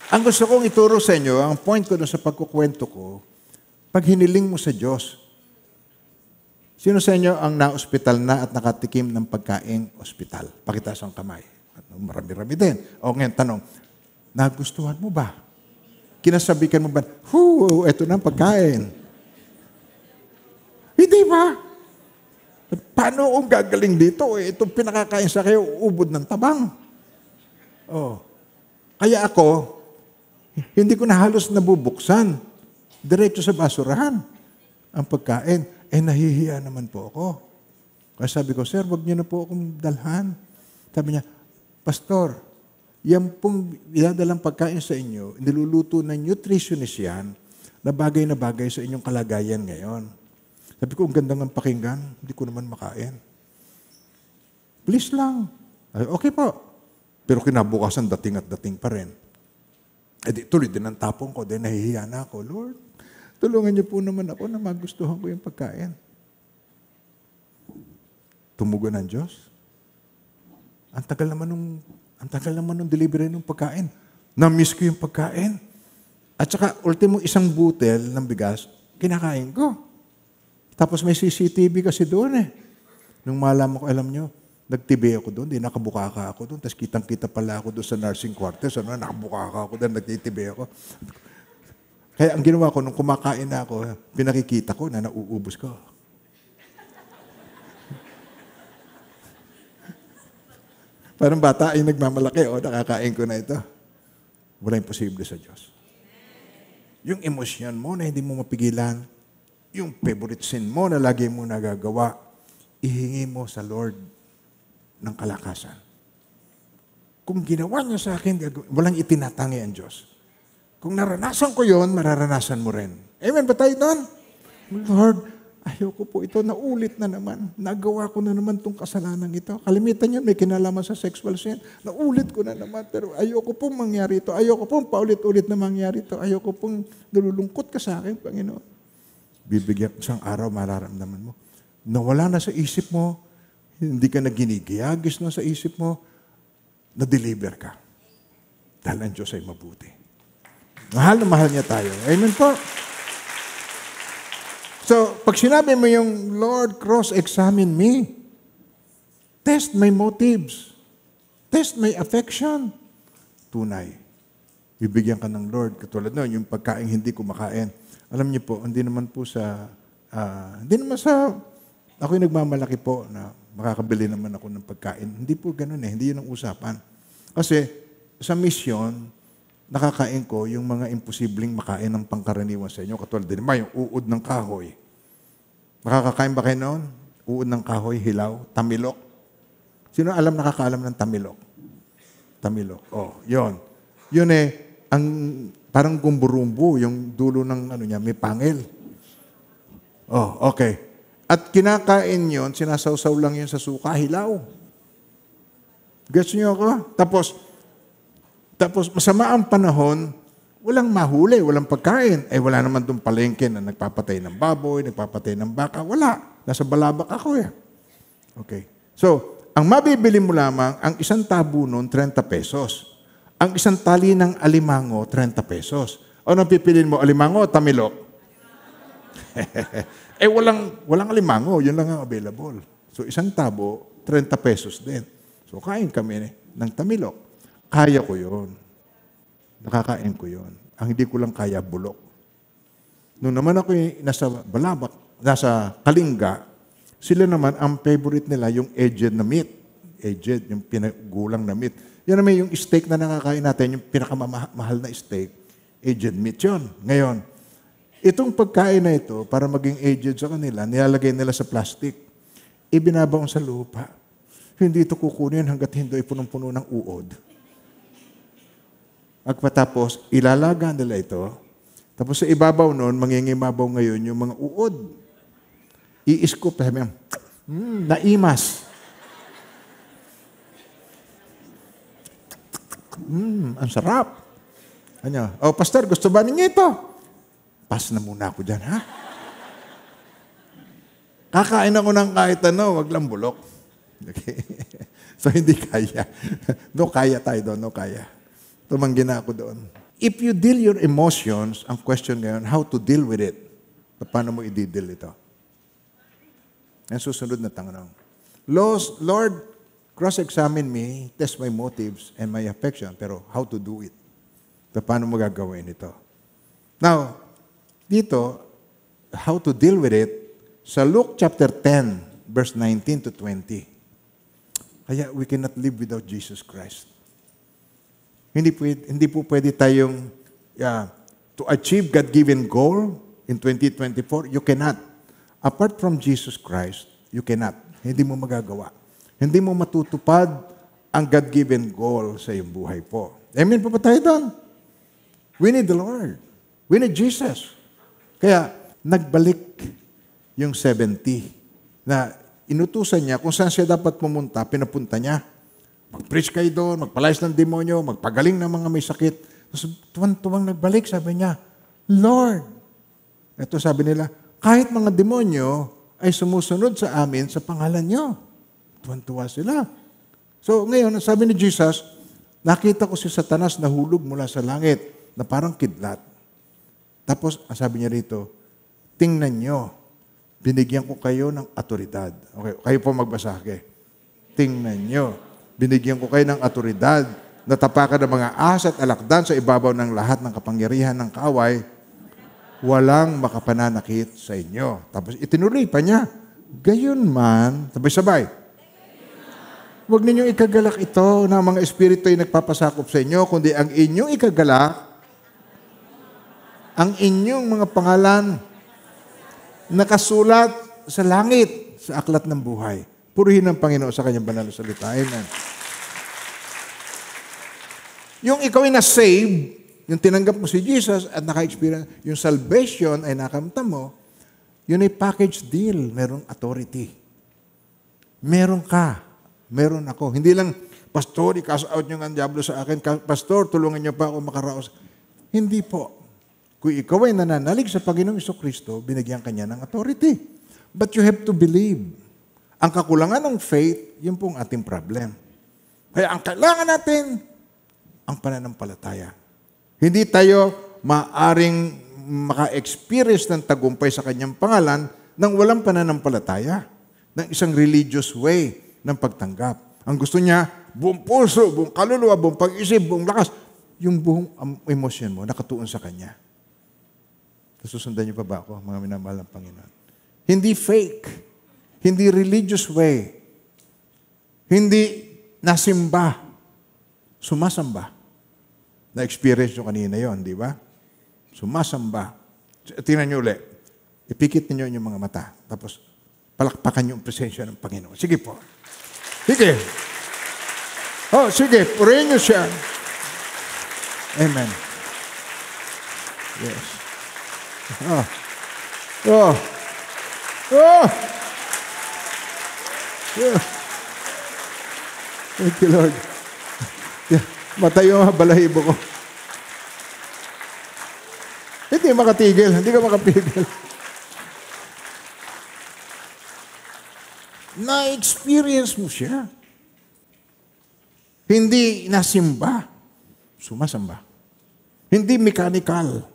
Ang gusto kong ituro sa inyo, ang point ko sa pagkukwento ko, pag hiniling mo sa Diyos, Sino sa inyo ang na-ospital na at nakatikim ng pagkaing ospital? Pakitaas ang kamay. Marami-rami din. O ngayon, tanong, nagustuhan mo ba? Kinasabikan mo ba, eto na ang pagkain. Hindi ba? Paano kung gagaling dito? Itong pinakakain sa kayo, ubod ng tabang. Kaya ako, hindi ko na halos nabubuksan. Diretso sa basurahan ang pagkain. Nahihiya naman po ako. Kaya sabi ko, Sir, wag niyo na po akong dalhan. Sabi niya, Pastor, yan pong idadalang pagkain sa inyo, niluluto ng nutritionist yan na bagay sa inyong kalagayan ngayon. Sabi ko, ang ganda ng pakinggan, hindi ko naman makain. Please lang. Okay po. Pero kinabukasan, dating at dating pa rin. Tuloy din ang tapong ko, dahil nahihiya na ako. Lord, tulungan niyo po naman ako na magustuhan ko yung pagkain. Tumugon ng Diyos. Ang tagal naman nung delivery ng pagkain. Na-miss ko yung pagkain. At saka, ultimo isang butel ng bigas, kinakain ko. Tapos may CCTV kasi doon Nung malaman ko, alam nyo, nagtibi ako doon, nakabukaka ako doon, tapos kitang-kita pala ako doon sa nursing quarters, nakabukaka ako doon, nagtitibi ako. Kaya ang ginawa ko, nung kumakain na ako, pinakikita ko na nauubos ko. Parang bata ay nagmamalaki, nakakain ko na ito. Wala imposible sa Diyos. Yung emosyon mo na hindi mo mapigilan, yung favorite sin mo na lagi mo nagagawa, ihingi mo sa Lord ng kalakasan. Kung ginawa niya sa akin, walang itinatangi ang Diyos. Kung naranasan ko yon, mararanasan mo rin. Amen ba tayo doon? Lord, ayoko po ito, naulit na naman. Nagawa ko na naman itong kasalanan ito. Kalimitan yun, may kinalaman sa sexual sin. Naulit ko na naman, pero ayoko pong mangyari ito. Ayoko pong paulit-ulit na mangyari ito. Ayoko pong nalulungkot ka sa akin, Panginoon. Bibigyan isang araw, mararamdaman mo. Nawala na sa isip mo, hindi ka na ginigiyagis na sa isip mo, na-deliver ka. Dahil ang Diyos ay mabuti. Mahal na mahal niya tayo. Amen po. So, pag sinabi mo yung, Lord, cross-examine me. Test my motives. Test my affection. Tunay. Bibigyan ka ng Lord. Katulad nun, yung pagkain hindi kumakain. Alam niyo po, hindi naman sa, ako'y nagmamalaki po na makakabili naman ako ng pagkain. Hindi po ganun hindi yun ang usapan. Kasi, sa mission, nakakain ko yung mga imposibleng makain ng pangkaraniwan sa inyo. Katulad din naman, yung uod ng kahoy. Nakakakain ba kayo noon? Uod ng kahoy, hilaw, tamilok. Sino nakakaalam ng tamilok? Tamilok. Yun. Yun ang parang gumburumbu, yung dulo ng may pangil. Okay. At kinakain yun, sinasawsaw lang yun sa suka, hilaw. Gets niyo ako? Tapos masama ang panahon, walang mahuli, walang pagkain. Wala naman doon palengke na nagpapatay ng baboy, nagpapatay ng baka. Wala. Nasa balabak ako Okay. So, ang mabibili mo lamang, ang isang tabo noon, 30 pesos. Ang isang tali ng alimango, 30 pesos. Ano pipiliin mo, alimango o tamilok? Walang alimango, yun lang ang available. So, isang tabo, 30 pesos din. So, kain kami ng tamilok. Kaya ko yun. Nakakain ko yun. Ang hindi ko lang kaya, bulok. Noong naman ako nasa balabak, nasa Kalinga, sila naman, ang favorite nila, yung aged na meat. Aged, yung pinagulang na meat. Yan naman yung steak na nakakain natin, yung pinakamahal na steak. Aged meat yun. Ngayon, itong pagkain na ito, para maging aged sa kanila, nilalagay nila sa plastic. Ibinabaon sa lupa. Hindi ito kukunin hanggat hindi ay punong-puno ng uod. Pagkatapos, ilalaga nila ito. Tapos sa ibabaw noon, mangingimabaw ngayon yung mga uod. I-scoop, naimas. Ang sarap. Pastor, gusto ba ninyo ito? Pass na muna ako dyan, ha? Kakain ako ng kahit wag lang bulok. Okay? So, hindi kaya. No kaya tayo doon, no kaya. Tumanggi na ako doon. If you deal your emotions, ang question ngayon, how to deal with it? Paano mo i-deal ito? Ang susunod na tanong. Lord, cross-examine me, test my motives and my affection, pero how to do it? Paano mo gagawin ito? Now, dito, how to deal with it, sa Luke chapter 10, verse 19 to 20. Kaya we cannot live without Jesus Christ. Hindi po pwede tayong to achieve God-given goal in 2024, you cannot. Apart from Jesus Christ, you cannot. Hindi mo magagawa. Hindi mo matutupad ang God-given goal sa iyong buhay po. Amen po ba tayo doon? We need the Lord. We need Jesus. Kaya, nagbalik yung 70 na inutusan niya kung saan siya dapat pumunta, pinapunta niya. Mag-preach kayo doon, magpalayas ng demonyo, magpagaling ng mga may sakit. Tapos tuwang-tuwang nagbalik, sabi niya, Lord, ito sabi nila, kahit mga demonyo ay sumusunod sa amin sa pangalan niyo. Tuwan-tuwa sila. So ngayon, sabi ni Jesus, nakita ko si Satanas na hulog mula sa langit na parang kidlat. Tapos, sabi niya rito, tingnan niyo, binigyan ko kayo ng autoridad. Okay, kayo po magbasa. Okay. Tingnan niyo, binigyan ko kayo ng autoridad na tapakan ng mga ahas at alakdan sa ibabaw ng lahat ng kapangyarihan ng kaaway, walang makapananakit sa inyo. Tapos itinuloy pa niya, gayon man, sabay-sabay, huwag ninyong ikagalak ito na mga espiritu ay nagpapasakop sa inyo, kundi ang inyong ikagalak, ang inyong mga pangalan nakasulat sa langit, sa aklat ng buhay. Purihin ang Panginoon sa kanyang banal na salita. Amen. Yung ikaw ay na-save, yung tinanggap mo si Jesus at naka-experience, yung salvation ay nakamta mo, yun ay package deal. Merong authority. Meron ka. Meron ako. Hindi lang, Pastor, i-cast out nyo ang diablo sa akin. Pastor, tulungan nyo pa ako makaraos. Hindi po. Kung ikaw ay nananalig sa Panginoong Jesucristo, binigyan ka niya ng authority. But you have to believe. Ang kakulangan ng faith, yun pong ating problem. Kaya ang kailangan natin, ang pananampalataya. Hindi tayo maaring maka-experience ng tagumpay sa kanyang pangalan nang walang pananampalataya, ng isang religious way ng pagtanggap. Ang gusto niya, buong puso, buong kaluluwa, buong pag-isip, buong lakas, yung buong emosyon mo nakatuon sa Kanya. Susundan niyo pa ba ako, mga minamahal ng Panginoon? Hindi fake. Hindi religious way. Hindi nasimba. Sumasamba. Na-experience nyo kanina yon, di ba? Sumasamba. Tingnan nyo ulit. Ipikit niyo yung mga mata. Tapos, palakpakan yung presensya ng Panginoon. Sige po. Sige. Oh, sige. Purihin niyo siya. Amen. Yes. Oh. Oh. Oh. Yeah. Thank you, Lord. Yeah. Matayo ang balahibo ko. Hindi makatigil. Hindi ka makapigil. Na-experience mo siya. Hindi nasimba. Sumasamba. Hindi mechanical.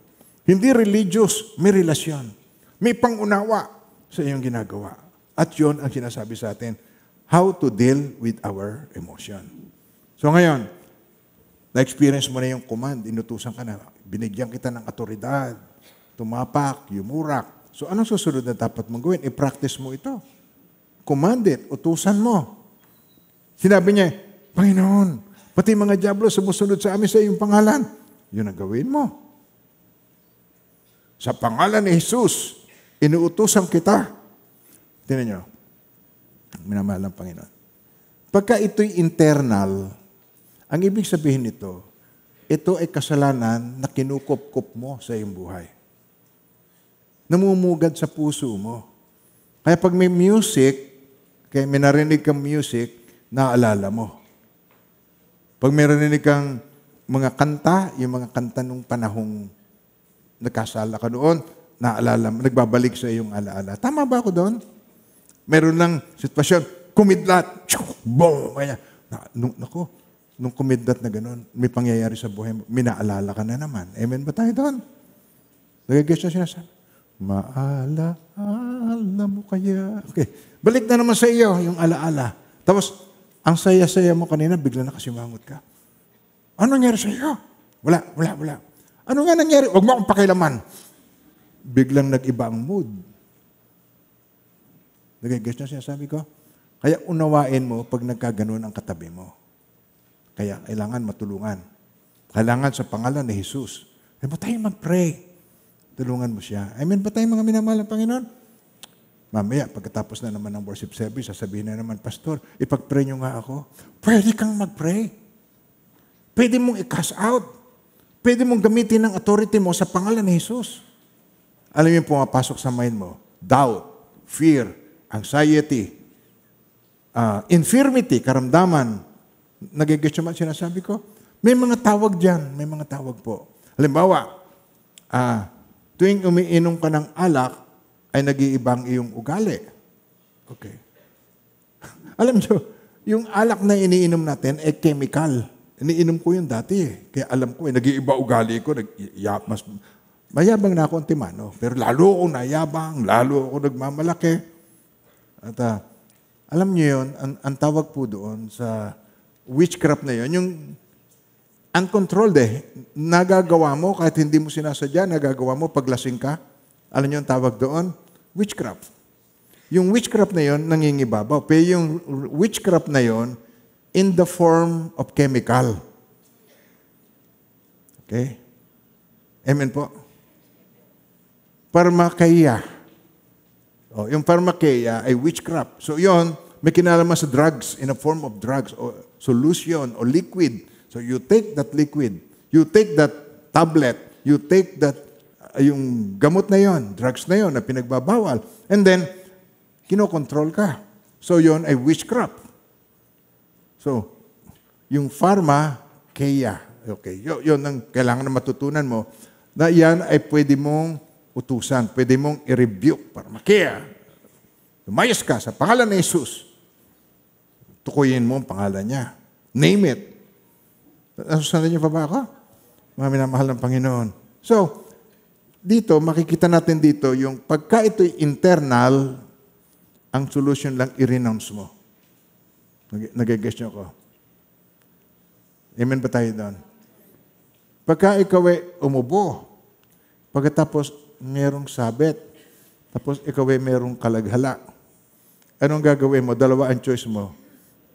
Hindi religious. May relasyon. May pangunawa sa iyong ginagawa. At yun ang sinasabi sa atin, how to deal with our emotion. So ngayon, na-experience mo na yung command, inutusan ka na, binigyan kita ng autoridad, tumapak, yumurak. So anong susunod na dapat mong gawin? I-practice mo ito. Command it, utusan mo. Sinabi niya, Panginoon, pati mga diablo sumusunod sa amin sa iyong pangalan. Yun ang gawin mo. Sa pangalan ni Jesus, inuutusan kita. Tingnan niyo, minamahal ng Panginoon. Pagka ito'y internal, ang ibig sabihin nito, ito ay kasalanan na kinukup-kup mo sa iyong buhay. Namumugad sa puso mo. Kaya pag may music, kaya may narinig kang music, naaalala mo. Pag may narinig kang mga kanta, yung mga kanta nung panahong nagkasala ka doon, naaalala mo, nagbabalik sa iyong alaala. Tama ba ako doon? Meron lang sitwasyon, kumidlat, boom, kaya, nung kumidlat na gano'n, may pangyayari sa buhay mo, minaalala ka na naman. Amen ba tayo doon? Nagagets na sinasabi? Maalaala alam mo kaya. Okay. Balik na naman sa iyo, yung alaala. Tapos, ang saya-saya mo kanina, bigla na kasimangot ka. Ano nangyari sa iyo? Wala. Ano nga nangyari? Huwag mo akong pakilaman. Biglang nag-iba ang mood. Nag-guess na sinasabi ko? Kaya unawain mo pag nagkaganon ang katabi mo. Kaya kailangan matulungan. Kailangan sa pangalan ni Jesus. Ay ba tayo mag-pray? Tulungan mo siya. Amen ba tayo mga minamahal ng Panginoon? Mamaya, pagkatapos na naman ng worship service, sasabihin na naman, Pastor, ipag-pray nyo nga ako. Pwede kang mag-pray. Pwede mong i-cast out. Pwede mong gamitin ang authority mo sa pangalan ni Jesus. Alam mo yung pumapasok sa mind mo? Doubt, fear, anxiety, infirmity, karamdaman. Nagigets naman sinasabi ko? May mga tawag dyan. May mga tawag po. Halimbawa, tuwing umiinom ka ng alak, ay nag-iibang iyong ugali. Okay. Alam nyo, yung alak na iniinom natin ay chemical. Iniinom ko yun dati eh. Kaya alam ko, nag-iiba ugali ko. Mayabang na ako ang timano. Pero lalo ako nayabang, lalo ako nagmamalaki. At alam niyo yun, ang tawag po doon sa witchcraft na yun, yung uncontrolled eh. Nagagawa mo, kahit hindi mo sinasadya, nagagawa mo pag lasing ka. Alam niyo ang tawag doon? Witchcraft. Yung witchcraft na yun, nangingibabaw. Pero yung witchcraft na yun, in the form of chemical. Okay? Amen po. Pharmakeia. Yung pharmakeia ay witchcraft. So yun, may kinalaman sa drugs, in a form of drugs, o solution, o liquid. So you take that liquid, you take that tablet, you take that, yung gamot na yon, drugs na yon na pinagbabawal, and then, kinokontrol ka. So yun ay witchcraft. So, yung pharmakeia, okay, yun ang kailangan na matutunan mo, na yan ay pwede mong utusan, pwede mong i-rebuke, pharmakeia. Lumayas ka sa pangalan ni Jesus. Tukuyin mo ang pangalan niya. Name it. Nasusunod niyo pa ba ako? Mga minamahal ng Panginoon. So, dito, makikita natin dito, yung pagka ito'y internal, ang solution lang, i-renounce mo. Nag-guess niyo ako? Amen ba tayo doon? Pagka ikaw ay umubo, pagkatapos merong sabit, tapos ikaw ay merong kalaghala, anong gagawin mo? Dalawa ang choice mo.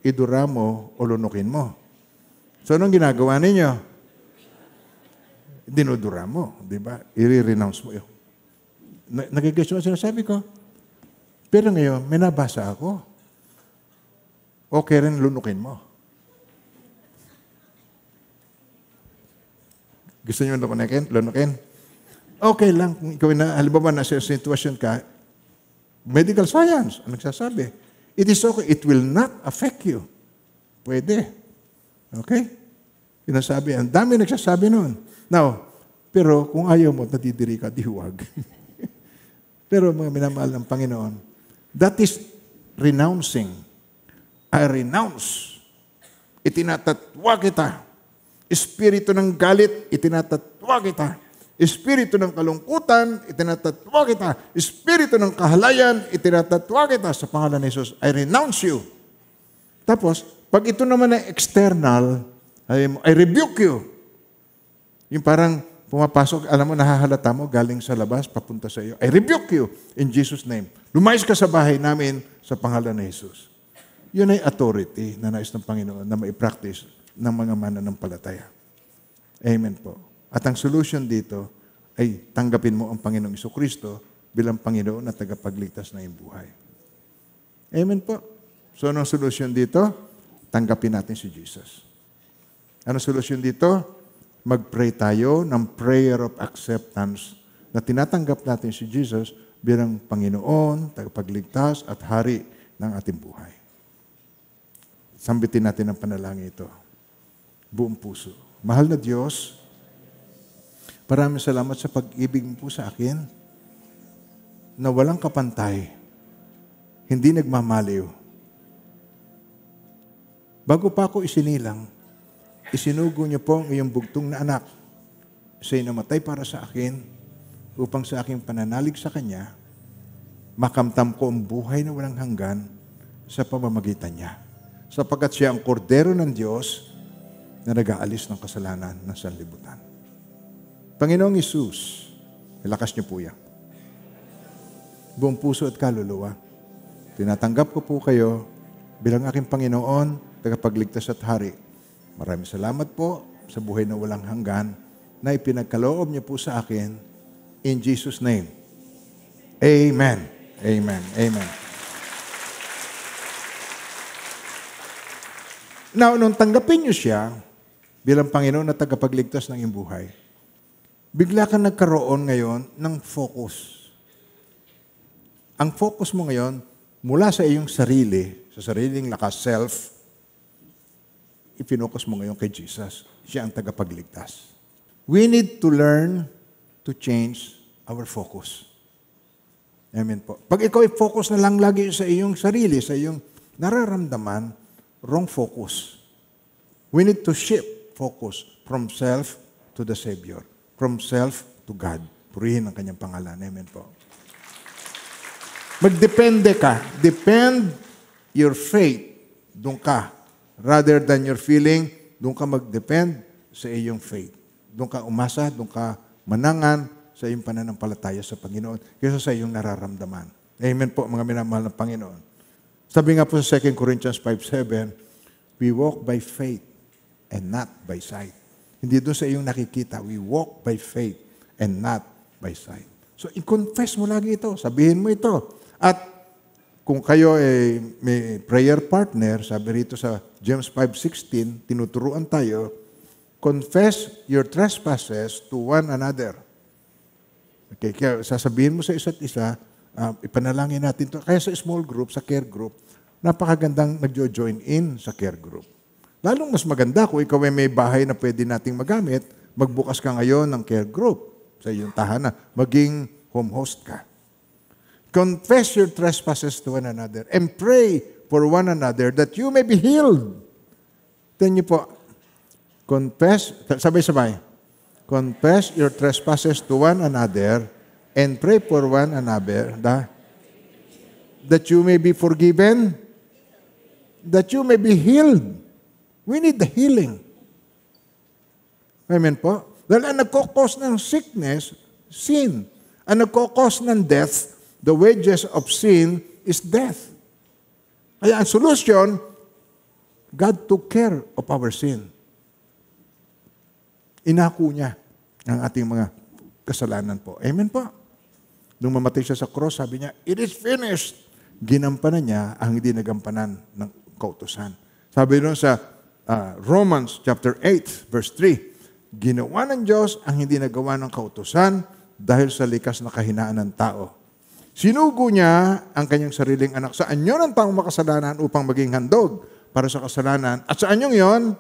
Idura mo o lunukin mo. So, anong ginagawa ninyo? Dinudura mo, di ba? I-renounce mo yun. Nagigets mo sinasabi ko? Pero ngayon, may nabasa ako. Okay rin lunukin mo. Gusto nyo lunukin? Okay lang. Kung ikaw na, halimbawa na sa sitwasyon ka, medical science, ang nagsasabi, it is okay. It will not affect you. Pwede. Okay? Sinasabi, ang dami nagsasabi noon. Now, pero kung ayaw mo, natidiri ka, di huwag. Pero mga minamahal ng Panginoon, that is renouncing. I renounce. Itinatatwa kita. Espiritu ng galit, itinatatwa kita. Espiritu ng kalungkutan, itinatatwa kita. Espiritu ng kahalayan, itinatatwa kita sa pangalan ni Jesus. I renounce you. Tapos, pag ito naman ay external, I rebuke you. Yung parang pumapasok, alam mo, nahahalata mo, galing sa labas, papunta sa iyo. I rebuke you in Jesus' name. Lumayas ka sa bahay namin sa pangalan ni Jesus. Yun ay authority na nais ng Panginoon na maipractice ng mga mananampalataya. Amen po. At ang solution dito ay tanggapin mo ang Panginoong Jesucristo bilang Panginoon at tagapagligtas na iyong buhay. Amen po. So, anong solution dito? Tanggapin natin si Jesus. Anong solution dito? Mag-pray tayo ng prayer of acceptance na tinatanggap natin si Jesus bilang Panginoon, tagapagligtas at hari ng ating buhay. Sambitin natin ang panalangin ito. Buong puso. Mahal na Diyos, maraming salamat sa pag-ibig mo po sa akin na walang kapantay, hindi nagmamaliw. Bago pa ako isinilang, isinugo niyo po ang iyong bugtong na anak. Siya'y namatay para sa akin upang sa aking pananalig sa Kanya makamtam ko ang buhay na walang hanggan sa pamamagitan niya. Sapagkat siya ang kordero ng Diyos na nag-aalis ng kasalanan ng sanlibutan. Panginoong Isus, ilakas niyo po yan. Buong puso at kaluluwa, tinatanggap ko po kayo bilang aking Panginoon, tagapagligtas at hari. Maraming salamat po sa buhay na walang hanggan na ipinagkaloob niyo po sa akin in Jesus' name. Amen. Amen. Amen. Now, nung tanggapin niyo siya bilang Panginoon na tagapagligtas ng iyong buhay, bigla kang nagkaroon ngayon ng focus. Ang focus mo ngayon, mula sa iyong sarili, sa sariling lakas, self, ipinokus mo ngayon kay Jesus. Siya ang tagapagligtas. We need to learn to change our focus. Amen po. Pag ikaw i-focus na lang lagi sa iyong sarili, sa iyong nararamdaman, wrong focus. We need to shift focus from self to the Savior. From self to God. Purihin ang kanyang pangalan. Amen po. Magdepende ka. Depend your faith. Doon ka. Rather than your feeling, doon ka mag-depend sa iyong faith. Doon ka umasa, doon ka manangan sa iyong pananampalataya sa Panginoon kaysa sa iyong nararamdaman. Amen po, mga minamahal ng Panginoon. Sabi nga po sa 2 Corinthians 5:7, we walk by faith and not by sight. Hindi doon sa iyong nakikita. We walk by faith and not by sight. So, i-confess mo lagi ito. Sabihin mo ito. At kung kayo may prayer partner, sabi rito sa James 5:16, tinuturuan tayo, confess your trespasses to one another. Okay, kaya sasabihin mo sa isa't isa, ipanalangin natin ito. Kaya sa small group, sa care group, napakagandang nagjo-join in sa care group. Lalong mas maganda kung ikaw ay may bahay na pwede nating magamit, magbukas ka ngayon ng care group sa iyong tahanan. Maging home host ka. Confess your trespasses to one another and pray for one another that you may be healed. Tignan niyo po. Confess, sabay-sabay. Confess your trespasses to one another and pray for one another that you may be forgiven, that you may be healed. We need the healing. Amen po? Dahil ang nagkakos ng sickness, sin. Ang nagkakos ng death, the wages of sin is death. Kaya ang solution, God took care of our sin. Inako niya ang ating mga kasalanan po. Amen po. Nung mamatay siya sa cross, sabi niya, it is finished. Ginampanan niya ang hindi nagampanan ng kautusan. Sabi doon sa Romans chapter 8, verse 3, ginawa ng Diyos ang hindi nagawa ng kautusan dahil sa likas na kahinaan ng tao. Sinugo niya ang kanyang sariling anak. Saan yun ang taong makasalanan upang maging handog para sa kasalanan? At saan yung yon?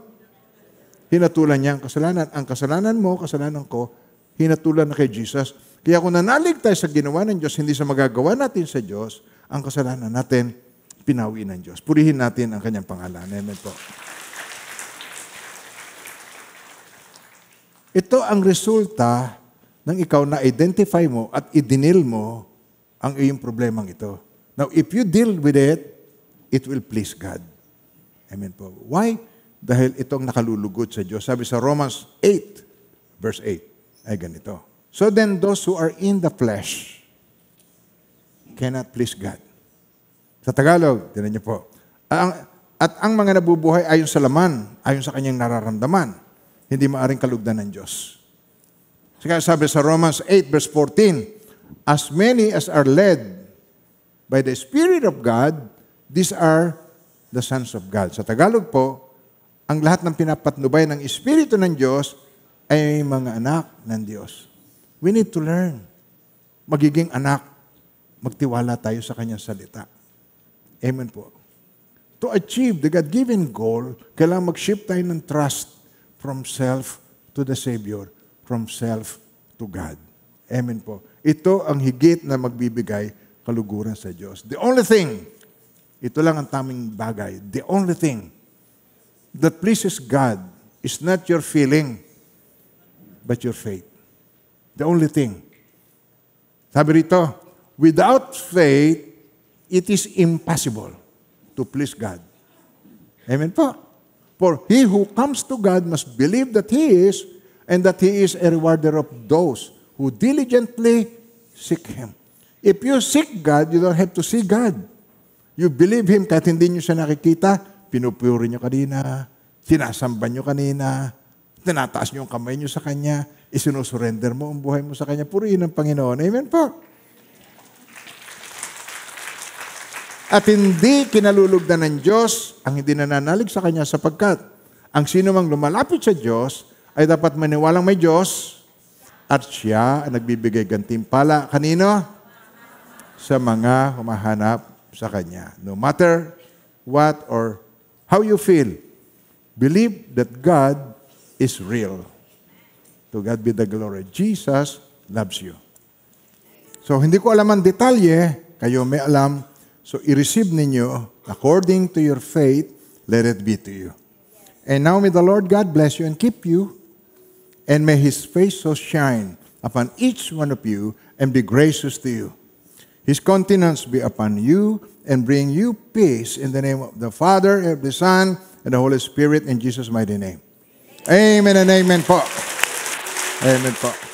Hinatulan niya ang kasalanan. Ang kasalanan mo, kasalanan ko, hinatulan na kay Jesus. Kaya kung nanalig tayo sa ginawa ng Diyos, hindi sa magagawa natin sa Diyos, ang kasalanan natin, pinawi ng Diyos. Purihin natin ang kanyang pangalan. Amen po. Ito ang resulta ng ikaw na identify mo at idinil mo ang iyong problemang ito. Now, if you deal with it, it will please God. Amen po. Why? Dahil itong nakalulugod sa Diyos. Sabi sa Romans 8, verse 8, ay ganito. So then those who are in the flesh cannot please God. Sa Tagalog, tinan niyo po. At ang mga nabubuhay ayon sa laman, ayon sa kanyang nararamdaman, hindi maaring kalugdan ng Diyos. Kaya sabi sa Romans 8, verse 14, as many as are led by the Spirit of God, these are the sons of God. Sa Tagalog po, ang lahat ng pinapatnubay ng Espiritu ng Diyos ay mga anak ng Diyos. We need to learn. Magiging anak, magtiwala tayo sa Kanyang salita. Amen po. To achieve the God-given goal, kailangan mag-shift tayo ng trust from self to the Savior, from self to God. Amen po. Ito ang higit na magbibigay kaluguran sa Diyos. The only thing, ito lang ang taming bagay, the only thing that pleases God is not your feeling, but your faith. The only thing. Sabi rito, Without faith, it is impossible to please God. Amen po. For he who comes to God must believe that He is, and that He is a rewarder of those who diligently seek Him. If you seek God, you don't have to see God. You believe Him kahit hindi nyo siya nakikita, pinupuri nyo kanina, sinasamba nyo kanina, tinataas nyo yung kamay nyo sa Kanya, isinusurrender mo ang buhay mo sa Kanya, purihin ang Panginoon. Amen po. At hindi kinalulugdan ng Diyos ang hindi nananalig sa Kanya sapagkat ang sino mang lumalapit sa Diyos ay dapat maniwalang may Diyos at Siya ang nagbibigay gantimpala. Kanino? Sa mga humahanap sa Kanya. No matter what or how you feel, believe that God is real. To God be the glory. Jesus loves you. So, hindi ko alam ang detalye, kayo may alam. So, i-receive ninyo according to your faith, let it be to you. And now may the Lord God bless you and keep you, and may His face so shine upon each one of you and be gracious to you. His countenance be upon you and bring you peace in the name of the Father, and the Son, and the Holy Spirit in Jesus' mighty name. Amen and amen po. Amen po.